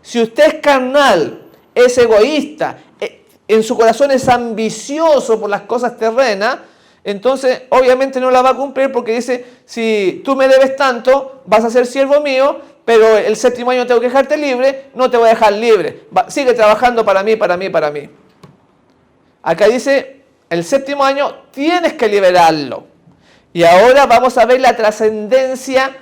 Si usted es carnal, es egoísta, en su corazón es ambicioso por las cosas terrenas, entonces obviamente no la va a cumplir, porque dice: si tú me debes tanto, vas a ser siervo mío, pero el 7º año tengo que dejarte libre, no te voy a dejar libre. Sigue trabajando para mí. Acá dice: el 7º año tienes que liberarlo. Y ahora vamos a ver la trascendencia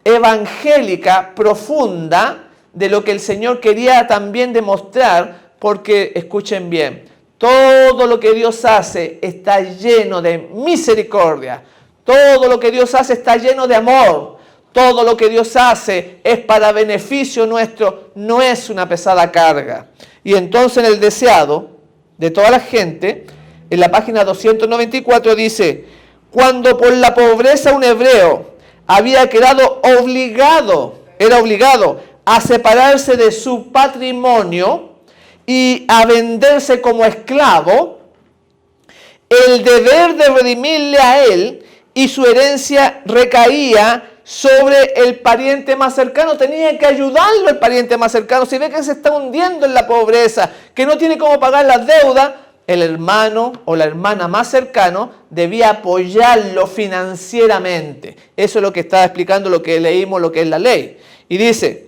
evangélica profunda de lo que el Señor quería también demostrar. Porque, escuchen bien, todo lo que Dios hace está lleno de misericordia. Todo lo que Dios hace está lleno de amor. Todo lo que Dios hace es para beneficio nuestro, no es una pesada carga. Y entonces en el deseado de toda la gente, en la página 294 dice: cuando por la pobreza un hebreo había quedado era obligado a separarse de su patrimonio y a venderse como esclavo, el deber de redimirle a él y su herencia recaía sobre el pariente más cercano. Tenía que ayudarlo el pariente más cercano. Si ve que se está hundiendo en la pobreza, que no tiene cómo pagar las deudas, el hermano o la hermana más cercano debía apoyarlo financieramente. Eso es lo que está explicando lo que leímos, lo que es la ley. Y dice,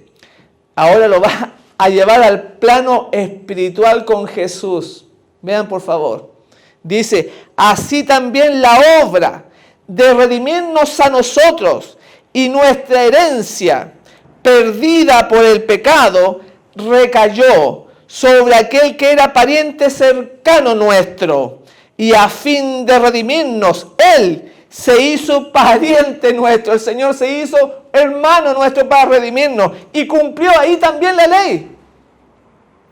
ahora lo va a llevar al plano espiritual con Jesús. Vean por favor. Dice, así también la obra de redimirnos a nosotros y nuestra herencia perdida por el pecado recayó sobre aquel que era pariente cercano nuestro, y a fin de redimirnos, Él se hizo pariente nuestro, el Señor se hizo hermano nuestro para redimirnos, y cumplió ahí también la ley.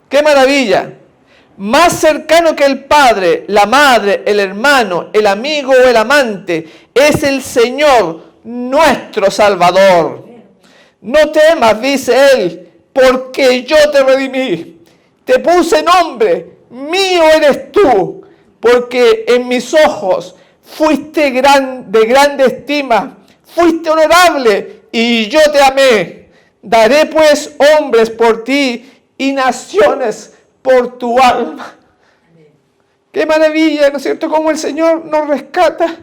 ¡Qué maravilla! Más cercano que el padre, la madre, el hermano, el amigo o el amante, es el Señor nuestro Salvador. No temas, dice Él, porque yo te redimí. Te puse nombre, mío eres tú, porque en mis ojos fuiste de grande estima, fuiste honorable y yo te amé. Daré pues hombres por ti y naciones por tu alma. Qué maravilla, ¿no es cierto? Cómo el Señor nos rescata.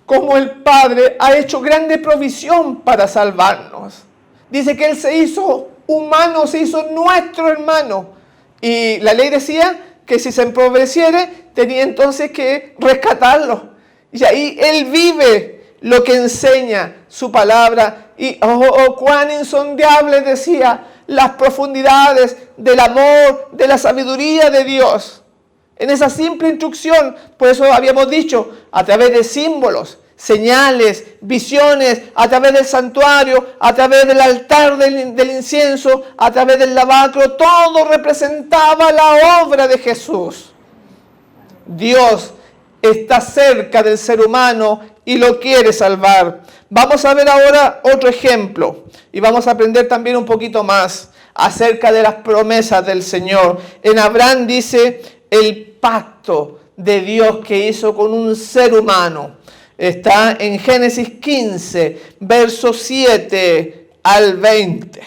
Como el Padre ha hecho grande provisión para salvarnos. Dice que Él se hizo humano, se hizo nuestro hermano. Y la ley decía que si se empobreciere, tenía entonces que rescatarlo. Y ahí Él vive lo que enseña su palabra. Y cuán insondiable, decía, las profundidades del amor, de la sabiduría de Dios. En esa simple instrucción, por eso habíamos dicho, a través de símbolos, señales, visiones, a través del santuario, a través del altar del incienso, a través del lavacro, todo representaba la obra de Jesús. Dios está cerca del ser humano y lo quiere salvar. Vamos a ver ahora otro ejemplo y vamos a aprender también un poquito más acerca de las promesas del Señor. En Abraham dice el pacto de Dios que hizo con un ser humano. Está en Génesis 15, versos 7 al 20.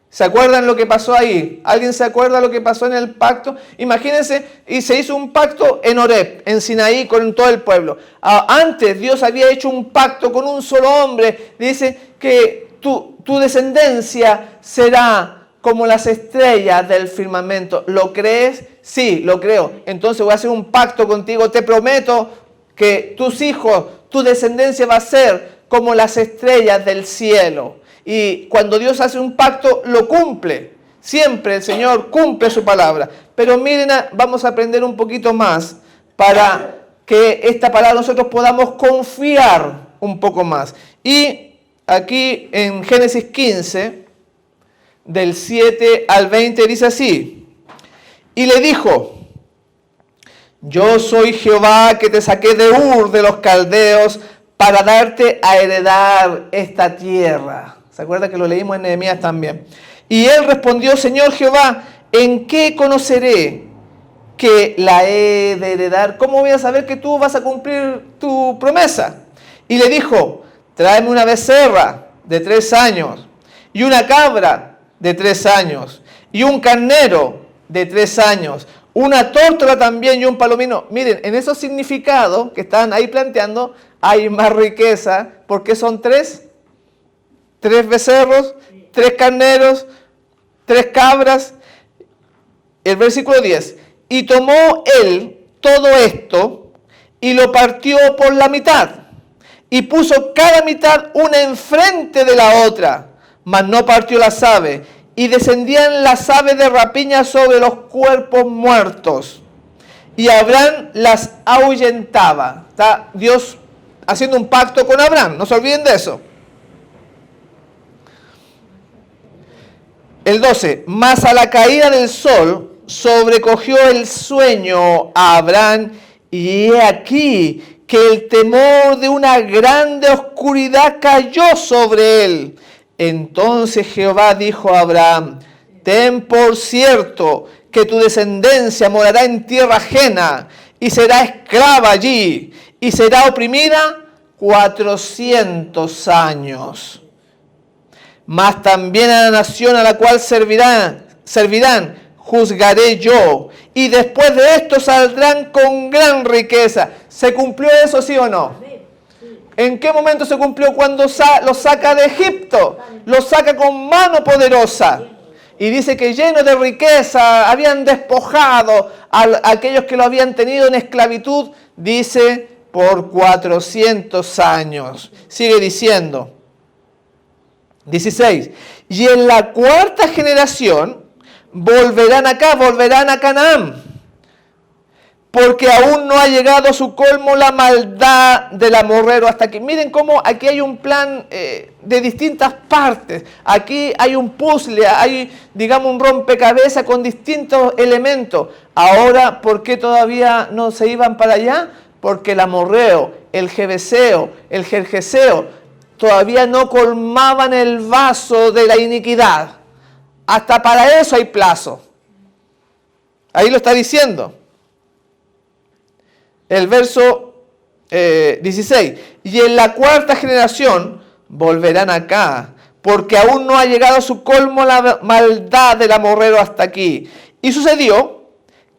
¿Se acuerdan lo que pasó ahí? ¿Alguien se acuerda lo que pasó en el pacto? Imagínense, y se hizo un pacto en Horeb, en Sinaí, con todo el pueblo. Antes Dios había hecho un pacto con un solo hombre. Dice que tu descendencia será como las estrellas del firmamento. ¿Lo crees? Sí, lo creo. Entonces voy a hacer un pacto contigo. Te prometo que tus hijos, tu descendencia va a ser como las estrellas del cielo. Y cuando Dios hace un pacto, lo cumple. Siempre el Señor cumple su palabra. Pero miren, vamos a aprender un poquito más para que esta palabra nosotros podamos confiar un poco más. Y aquí en Génesis 15, del 7 al 20, dice así. Y le dijo: yo soy Jehová que te saqué de Ur de los caldeos para darte a heredar esta tierra. ¿Se acuerda que lo leímos en Nehemías también? Y él respondió: Señor Jehová, ¿en qué conoceré que la he de heredar? ¿Cómo voy a saber que tú vas a cumplir tu promesa? Y le dijo: tráeme una becerra de 3 años, y una cabra de 3 años, y un carnero de 3 años, una tórtola también y un palomino. Miren, en esos significados que están ahí planteando, hay más riqueza, porque son 3 becerros, 3 carneros, 3 cabras. El versículo 10. Y tomó él todo esto y lo partió por la mitad, y puso cada mitad una enfrente de la otra, mas no partió las aves, y descendían las aves de rapiña sobre los cuerpos muertos, y Abraham las ahuyentaba. Está Dios haciendo un pacto con Abraham, no se olviden de eso. El 12, mas a la caída del sol sobrecogió el sueño a Abraham, y he aquí que el temor de una grande oscuridad cayó sobre él. Entonces Jehová dijo a Abraham: ten por cierto que tu descendencia morará en tierra ajena, y será esclava allí, y será oprimida 400 años. mas también a la nación a la cual servirán, juzgaré yo. Y después de esto saldrán con gran riqueza. ¿Se cumplió eso, sí o no? ¿En qué momento se cumplió? Cuando los saca de Egipto. Los saca con mano poderosa. Y dice que lleno de riqueza, habían despojado a aquellos que lo habían tenido en esclavitud, dice, por 400 años. Sigue diciendo. 16. Y en la cuarta generación volverán a Canaán, porque aún no ha llegado a su colmo la maldad del amorrero hasta aquí. Miren cómo aquí hay un plan de distintas partes. Aquí hay un puzzle, hay, digamos, un rompecabezas con distintos elementos. Ahora, ¿por qué todavía no se iban para allá? Porque el amorreo, el jebuseo, el gergeseo todavía no colmaban el vaso de la iniquidad. Hasta para eso hay plazo. Ahí lo está diciendo. El verso 16. Y en la cuarta generación volverán acá, porque aún no ha llegado a su colmo la maldad del amorrero hasta aquí. Y sucedió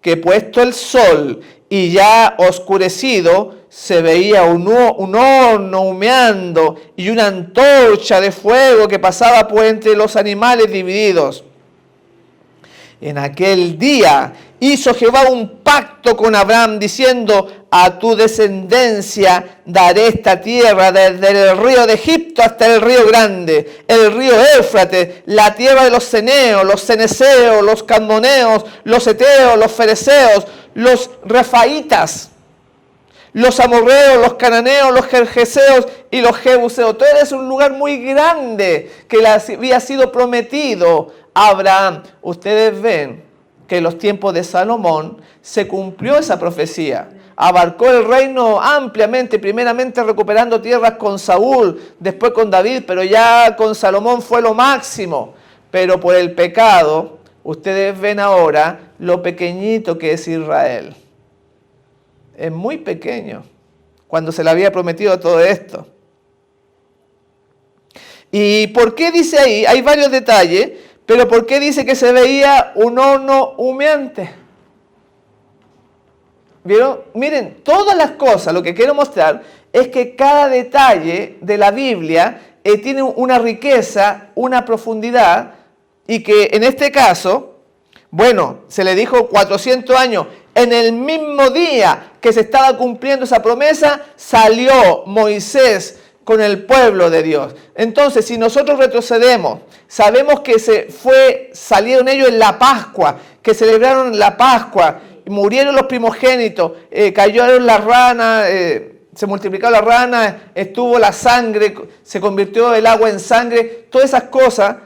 que puesto el sol y ya oscurecido, se veía un horno humeando y una antorcha de fuego que pasaba por entre los animales divididos. En aquel día hizo Jehová un pacto con Abraham, diciendo: a tu descendencia daré esta tierra, desde el río de Egipto hasta el río grande, el río Éufrates, la tierra de los ceneos, los ceneseos, los cadmoneos, los heteos, los fereceos, los refaitas, los amorreos, los cananeos, los gergeseos y los jebuseos. Todo es un lugar muy grande que le había sido prometido a Abraham. Ustedes ven que en los tiempos de Salomón se cumplió esa profecía. Abarcó el reino ampliamente, primeramente recuperando tierras con Saúl, después con David, pero ya con Salomón fue lo máximo. Pero por el pecado, ustedes ven ahora lo pequeñito que es Israel. Es muy pequeño cuando se le había prometido todo esto. ¿Y por qué dice ahí? Hay varios detalles, pero ¿por qué dice que se veía un horno humeante? ¿Vieron? Miren, todas las cosas, lo que quiero mostrar es que cada detalle de la Biblia tiene una riqueza, una profundidad, y que en este caso, bueno, se le dijo 400 años, en el mismo día que se estaba cumpliendo esa promesa, salió Moisés con el pueblo de Dios. Entonces, si nosotros retrocedemos, sabemos que salieron ellos en la Pascua, que celebraron la Pascua, murieron los primogénitos, cayeron las ranas, se multiplicó la rana, estuvo la sangre, se convirtió el agua en sangre, todas esas cosas.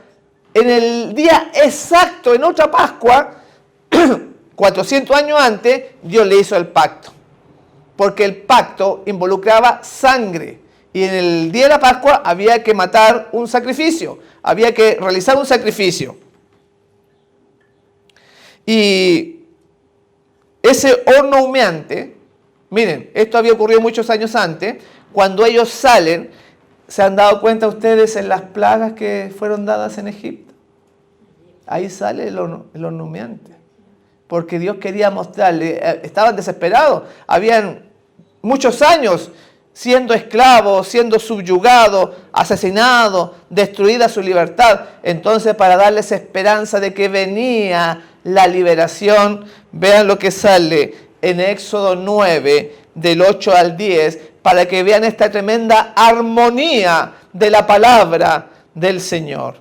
En el día exacto, en otra Pascua, 400 años antes, Dios le hizo el pacto. Porque el pacto involucraba sangre. Y en el día de la Pascua había que matar un sacrificio. Había que realizar un sacrificio. Y ese horno humeante, miren, esto había ocurrido muchos años antes. Cuando ellos salen, ¿se han dado cuenta ustedes en las plagas que fueron dadas en Egipto? Ahí sale el horno humeante. Porque Dios quería mostrarle, estaban desesperados, habían muchos años siendo esclavos, siendo subyugados, asesinados, destruida su libertad. Entonces, para darles esperanza de que venía la liberación, vean lo que sale en Éxodo 9, del 8 al 10, para que vean esta tremenda armonía de la palabra del Señor.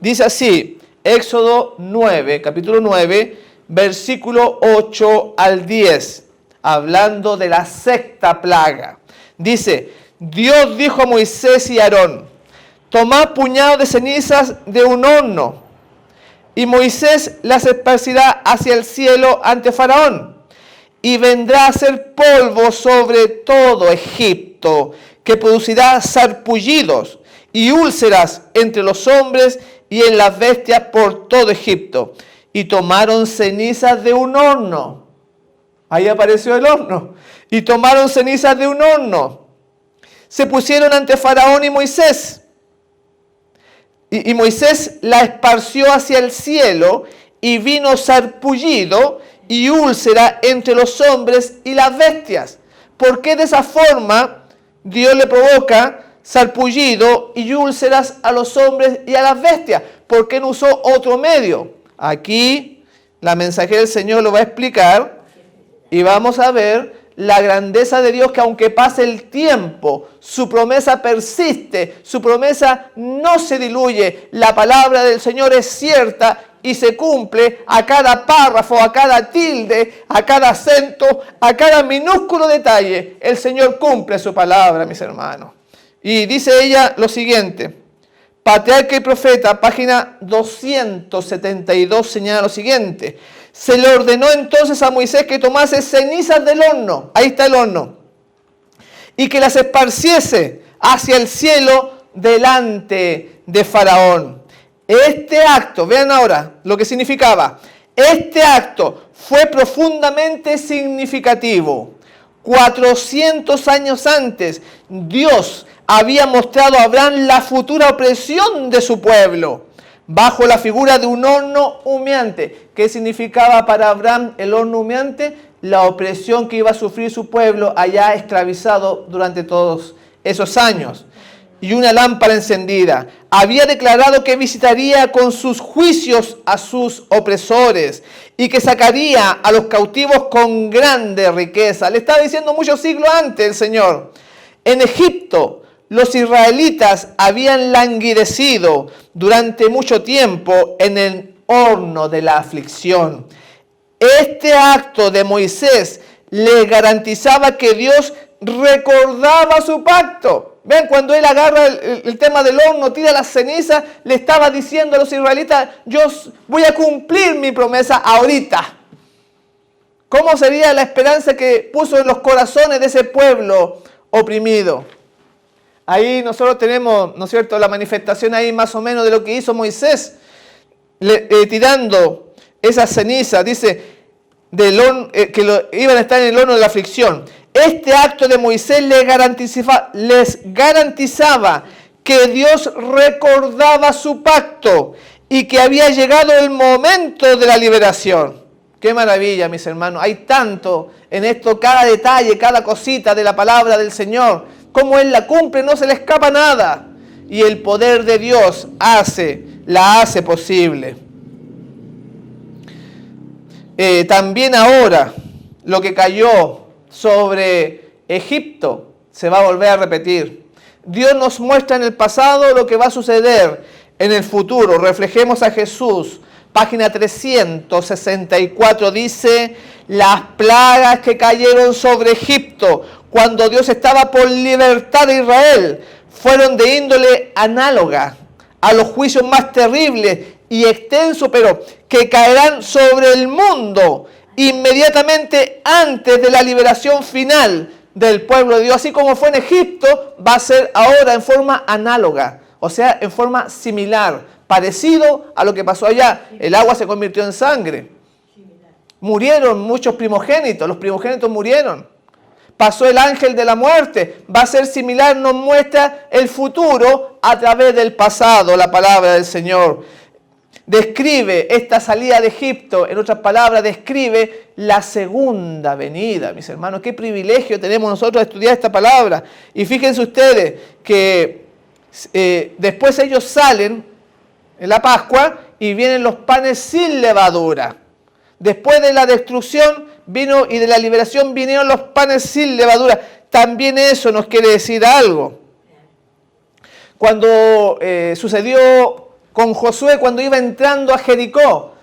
Dice así, Éxodo 9, capítulo 9, versículo 8 al 10, hablando de la sexta plaga. Dice: Dios dijo a Moisés y a Aarón: tomad puñado de cenizas de un horno, y Moisés las esparcirá hacia el cielo ante Faraón, y vendrá a ser polvo sobre todo Egipto, que producirá sarpullidos y úlceras entre los hombres y en las bestias por todo Egipto. Y tomaron cenizas de un horno. Ahí apareció el horno. Y tomaron cenizas de un horno. Se pusieron ante Faraón y Moisés. y Moisés la esparció hacia el cielo y vino sarpullido y úlcera entre los hombres y las bestias. ¿Por qué de esa forma Dios le provoca sarpullido y úlceras a los hombres y a las bestias? ¿Por qué no usó otro medio? Aquí la mensajera del Señor lo va a explicar y vamos a ver la grandeza de Dios, que aunque pase el tiempo, su promesa persiste, su promesa no se diluye. La palabra del Señor es cierta y se cumple a cada párrafo, a cada tilde, a cada acento, a cada minúsculo detalle. El Señor cumple su palabra, mis hermanos. Y dice ella lo siguiente: Patriarca y Profeta, página 272, señala lo siguiente: se le ordenó entonces a Moisés que tomase cenizas del horno, ahí está el horno, y que las esparciese hacia el cielo delante de Faraón. Este acto, vean ahora lo que significaba, este acto fue profundamente significativo. 400 años antes, Dios había mostrado a Abraham la futura opresión de su pueblo, bajo la figura de un horno humeante. ¿Qué significaba para Abraham el horno humeante? La opresión que iba a sufrir su pueblo allá esclavizado durante todos esos años. Y una lámpara encendida. Había declarado que visitaría con sus juicios a sus opresores y que sacaría a los cautivos con grande riqueza. Le estaba diciendo muchos siglos antes el Señor. En Egipto, los israelitas habían languidecido durante mucho tiempo en el horno de la aflicción. Este acto de Moisés le garantizaba que Dios recordaba su pacto. Ven, cuando él agarra el tema del horno, tira las cenizas, le estaba diciendo a los israelitas: yo voy a cumplir mi promesa ahorita. ¿Cómo sería la esperanza que puso en los corazones de ese pueblo oprimido? Ahí nosotros tenemos, ¿no es cierto?, la manifestación ahí más o menos de lo que hizo Moisés, tirando esas cenizas, dice, que iban a estar en el horno de la aflicción. Este acto de Moisés les garantizaba que Dios recordaba su pacto y que había llegado el momento de la liberación. ¡Qué maravilla, mis hermanos! Hay tanto en esto, cada detalle, cada cosita de la palabra del Señor. Cómo Él la cumple, no se le escapa nada. Y el poder de Dios la hace posible. También ahora, lo que cayó sobre Egipto se va a volver a repetir. Dios nos muestra en el pasado lo que va a suceder en el futuro. Reflejemos a Jesús. Página 364 dice: las plagas que cayeron sobre Egipto cuando Dios estaba por libertar a Israel fueron de índole análoga a los juicios más terribles y extensos, pero que caerán sobre el mundo inmediatamente antes de la liberación final del pueblo de Dios. Así como fue en Egipto, va a ser ahora en forma análoga, o sea, en forma similar, parecido a lo que pasó allá. El agua se convirtió en sangre. Murieron muchos primogénitos, los primogénitos murieron. Pasó el ángel de la muerte, va a ser similar, nos muestra el futuro a través del pasado, la palabra del Señor. Describe esta salida de Egipto, en otras palabras, describe la segunda venida, mis hermanos. Qué privilegio tenemos nosotros de estudiar esta palabra. Y fíjense ustedes que después ellos salen en la Pascua y vienen los panes sin levadura. Después de la destrucción y de la liberación vinieron los panes sin levadura. También eso nos quiere decir algo. Cuando sucedió con Josué, cuando iba entrando a Jericó,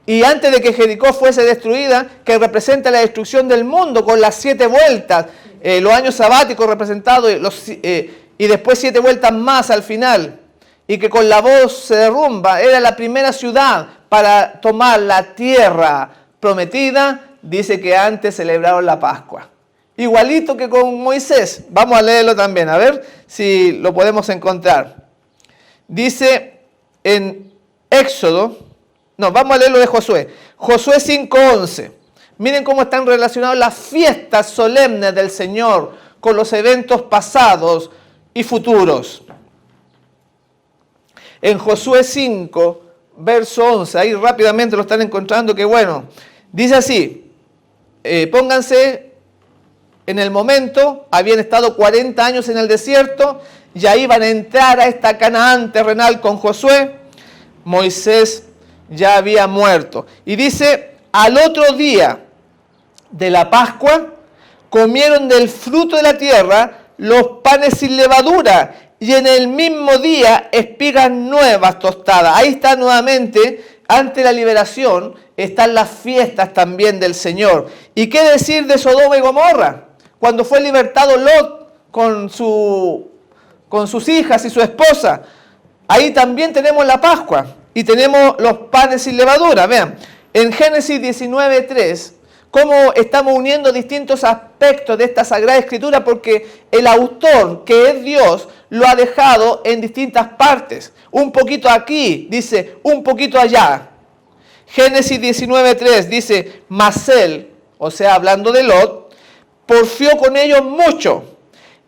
y antes de que Jericó fuese destruida, que representa la destrucción del mundo con las 7 vueltas, los años sabáticos representados, y después 7 vueltas más al final, y que con la voz se derrumba, era la primera ciudad para tomar la tierra prometida. Dice que antes celebraron la Pascua. Igualito que con Moisés. Vamos a leerlo también, a ver si lo podemos encontrar. Dice en Éxodo, vamos a leerlo de Josué. Josué 5:11. Miren cómo están relacionadas las fiestas solemnes del Señor con los eventos pasados y futuros. En Josué 5, verso 11, ahí rápidamente lo están encontrando, que bueno, dice así, pónganse en el momento, habían estado 40 años en el desierto, ya iban a entrar a esta Canaán terrenal con Josué, Moisés ya había muerto. Y dice, al otro día de la Pascua, comieron del fruto de la tierra los panes sin levadura, y en el mismo día espigas nuevas tostadas. Ahí está nuevamente, ante la liberación, están las fiestas también del Señor. ¿Y qué decir de Sodoma y Gomorra? Cuando fue libertado Lot con sus hijas y su esposa. Ahí también tenemos la Pascua y tenemos los panes sin levadura. Vean, en Génesis 19:3, cómo estamos uniendo distintos aspectos de esta Sagrada Escritura, porque el autor, que es Dios, lo ha dejado en distintas partes. Un poquito aquí, dice, un poquito allá. Génesis 19:3 dice, mas él, o sea, hablando de Lot, porfió con ellos mucho,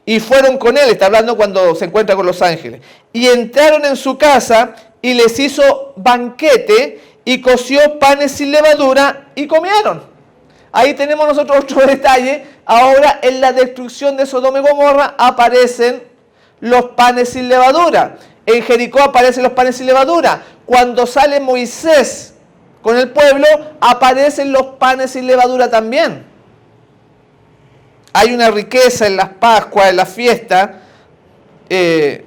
y fueron con él, está hablando cuando se encuentra con los ángeles, y entraron en su casa, y les hizo banquete, y coció panes sin levadura, y comieron. Ahí tenemos nosotros otro detalle. Ahora en la destrucción de Sodoma y Gomorra aparecen los panes sin levadura. En Jericó aparecen los panes sin levadura. Cuando sale Moisés con el pueblo, aparecen los panes sin levadura también. Hay una riqueza en las Pascuas, en las fiestas. En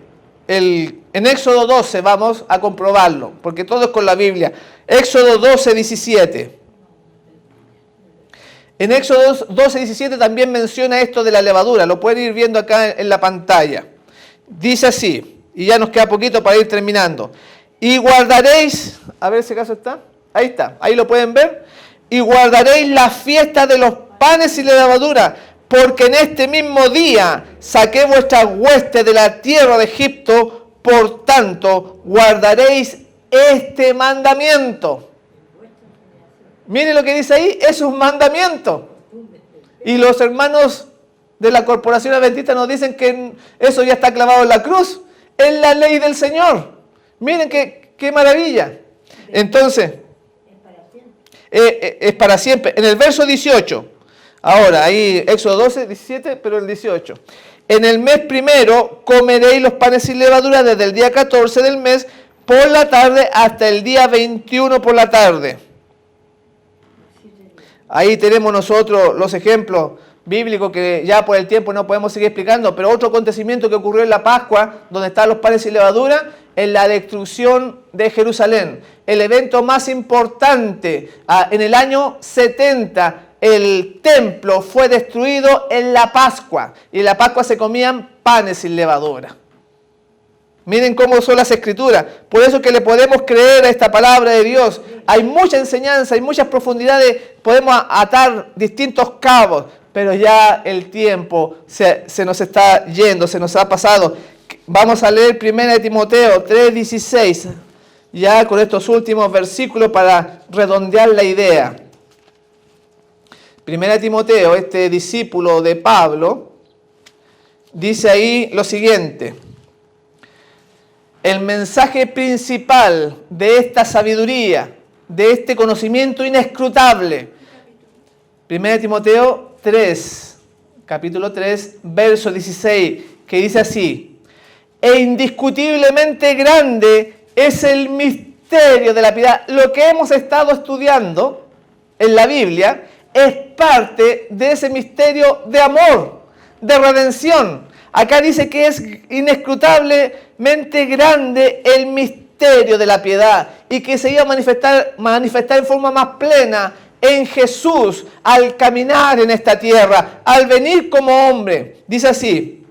Éxodo 12 vamos a comprobarlo, porque todo es con la Biblia. Éxodo 12, 17. En Éxodo 12, 17 también menciona esto de la levadura. Lo pueden ir viendo acá en la pantalla. Dice así, y ya nos queda poquito para ir terminando. Y guardaréis, a ver si acaso está. Ahí está, ahí lo pueden ver. Y guardaréis la fiesta de los panes sin levadura, porque en este mismo día saqué vuestras huestes de la tierra de Egipto. Por tanto, guardaréis este mandamiento. Miren lo que dice ahí, es un mandamiento. Y los hermanos de la Corporación Adventista nos dicen que eso ya está clavado en la cruz. Es la ley del Señor. Miren qué maravilla. Entonces, es para siempre. En el verso 18, ahora ahí Éxodo 12, 17, pero el 18. En el mes primero comeréis los panes sin levadura desde el día 14 del mes por la tarde hasta el día 21 por la tarde. Ahí tenemos nosotros los ejemplos bíblicos que ya por el tiempo no podemos seguir explicando, pero otro acontecimiento que ocurrió en la Pascua, donde están los panes sin levadura, en la destrucción de Jerusalén. El evento más importante, en el año 70, el templo fue destruido en la Pascua, y en la Pascua se comían panes sin levadura. Miren cómo son las escrituras. Por eso que le podemos creer a esta palabra de Dios. Hay mucha enseñanza, hay muchas profundidades, podemos atar distintos cabos, pero ya el tiempo se nos está yendo, se nos ha pasado. Vamos a leer 1 Timoteo 3:16, ya con estos últimos versículos para redondear la idea. 1 Timoteo, este discípulo de Pablo, dice ahí lo siguiente. El mensaje principal de esta sabiduría, de este conocimiento inescrutable. 1 Timoteo 3, capítulo 3, verso 16, que dice así: e indiscutiblemente grande es el misterio de la piedad. Lo que hemos estado estudiando en la Biblia es parte de ese misterio de amor, de redención. Acá dice que es inescrutablemente grande el misterio de la piedad y que se iba a manifestar en forma más plena en Jesús al caminar en esta tierra, al venir como hombre. Dice así: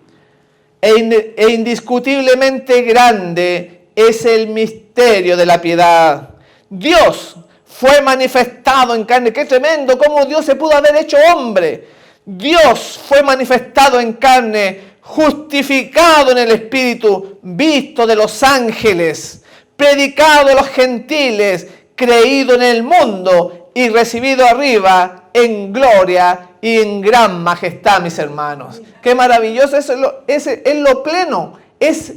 e indiscutiblemente grande es el misterio de la piedad. Dios fue manifestado en carne. ¡Qué tremendo! ¿Cómo Dios se pudo haber hecho hombre? Dios fue manifestado en carne, justificado en el Espíritu, visto de los ángeles, predicado a los gentiles, creído en el mundo y recibido arriba en gloria y en gran majestad, mis hermanos. Qué maravilloso, es lo pleno, es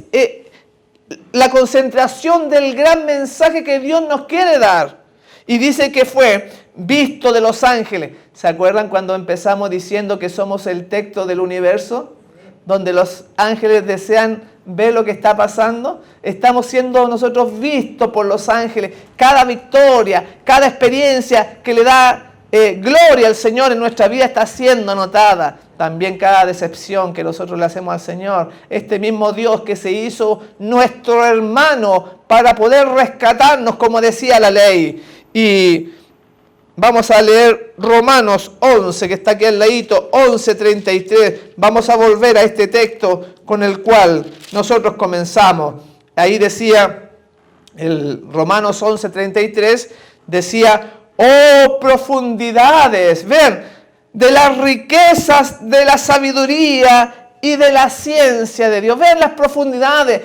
la concentración del gran mensaje que Dios nos quiere dar. Y dice que fue visto de los ángeles. ¿Se acuerdan cuando empezamos diciendo que somos el texto del universo? Donde los ángeles desean ver lo que está pasando. Estamos siendo nosotros vistos por los ángeles. Cada victoria, cada experiencia que le da gloria al Señor en nuestra vida está siendo anotada. También cada decepción que nosotros le hacemos al Señor. Este mismo Dios que se hizo nuestro hermano para poder rescatarnos, como decía la ley. Y vamos a leer Romanos 11, que está aquí al ladito, 11:33. Vamos a volver a este texto con el cual nosotros comenzamos. Ahí decía, el Romanos 11:33, decía, oh profundidades, ver, de las riquezas de la sabiduría y de la ciencia de Dios. Ver las profundidades,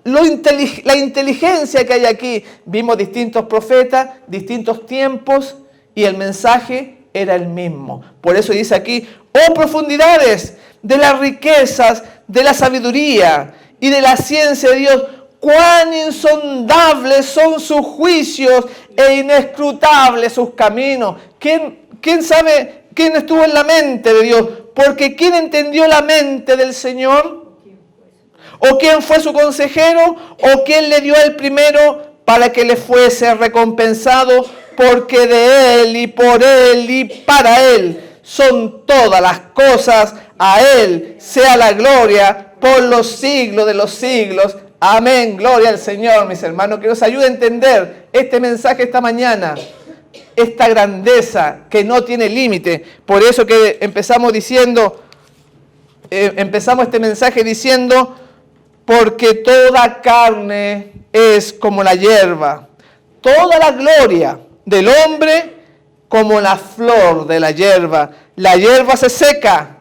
la inteligencia que hay aquí. Vimos distintos profetas, distintos tiempos, y el mensaje era el mismo. Por eso dice aquí, oh profundidades de las riquezas de la sabiduría y de la ciencia de Dios. Cuán insondables son sus juicios e inescrutables sus caminos. ¿Quién sabe? ¿Quién estuvo en la mente de Dios? Porque ¿quién entendió la mente del Señor? ¿O quién fue su consejero? ¿O quién le dio el primero para que le fuese recompensado? Porque de Él y por Él y para Él son todas las cosas. A Él sea la gloria por los siglos de los siglos. Amén. Gloria al Señor, mis hermanos. Que nos ayude a entender este mensaje esta mañana. Esta grandeza que no tiene límite. Por eso que empezamos este mensaje diciendo, porque toda carne es como la hierba, toda la gloria del hombre como la flor de la hierba. La hierba se seca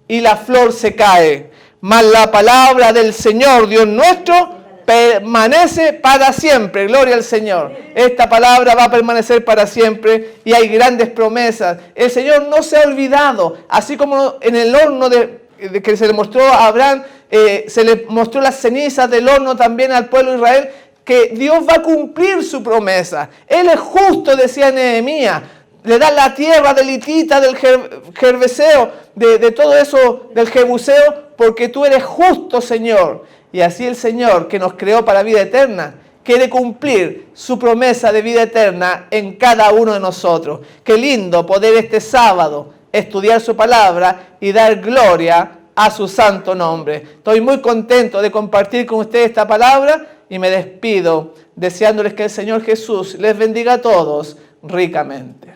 y la flor se cae, mas la palabra del Señor Dios nuestro permanece para siempre. Gloria al Señor. Esta palabra va a permanecer para siempre y hay grandes promesas. El Señor no se ha olvidado, así como en el horno que se le mostró a Abraham, se le mostró las cenizas del horno también al pueblo de Israel, que Dios va a cumplir su promesa. Él es justo, decía Nehemías. Le da la tierra del hitita, del jerbuseo, de todo eso, del jebuseo, porque tú eres justo, Señor. Y así el Señor, que nos creó para vida eterna, quiere cumplir su promesa de vida eterna en cada uno de nosotros. Qué lindo poder este sábado estudiar su palabra y dar gloria a su santo nombre. Estoy muy contento de compartir con ustedes esta palabra y me despido deseándoles que el Señor Jesús les bendiga a todos ricamente.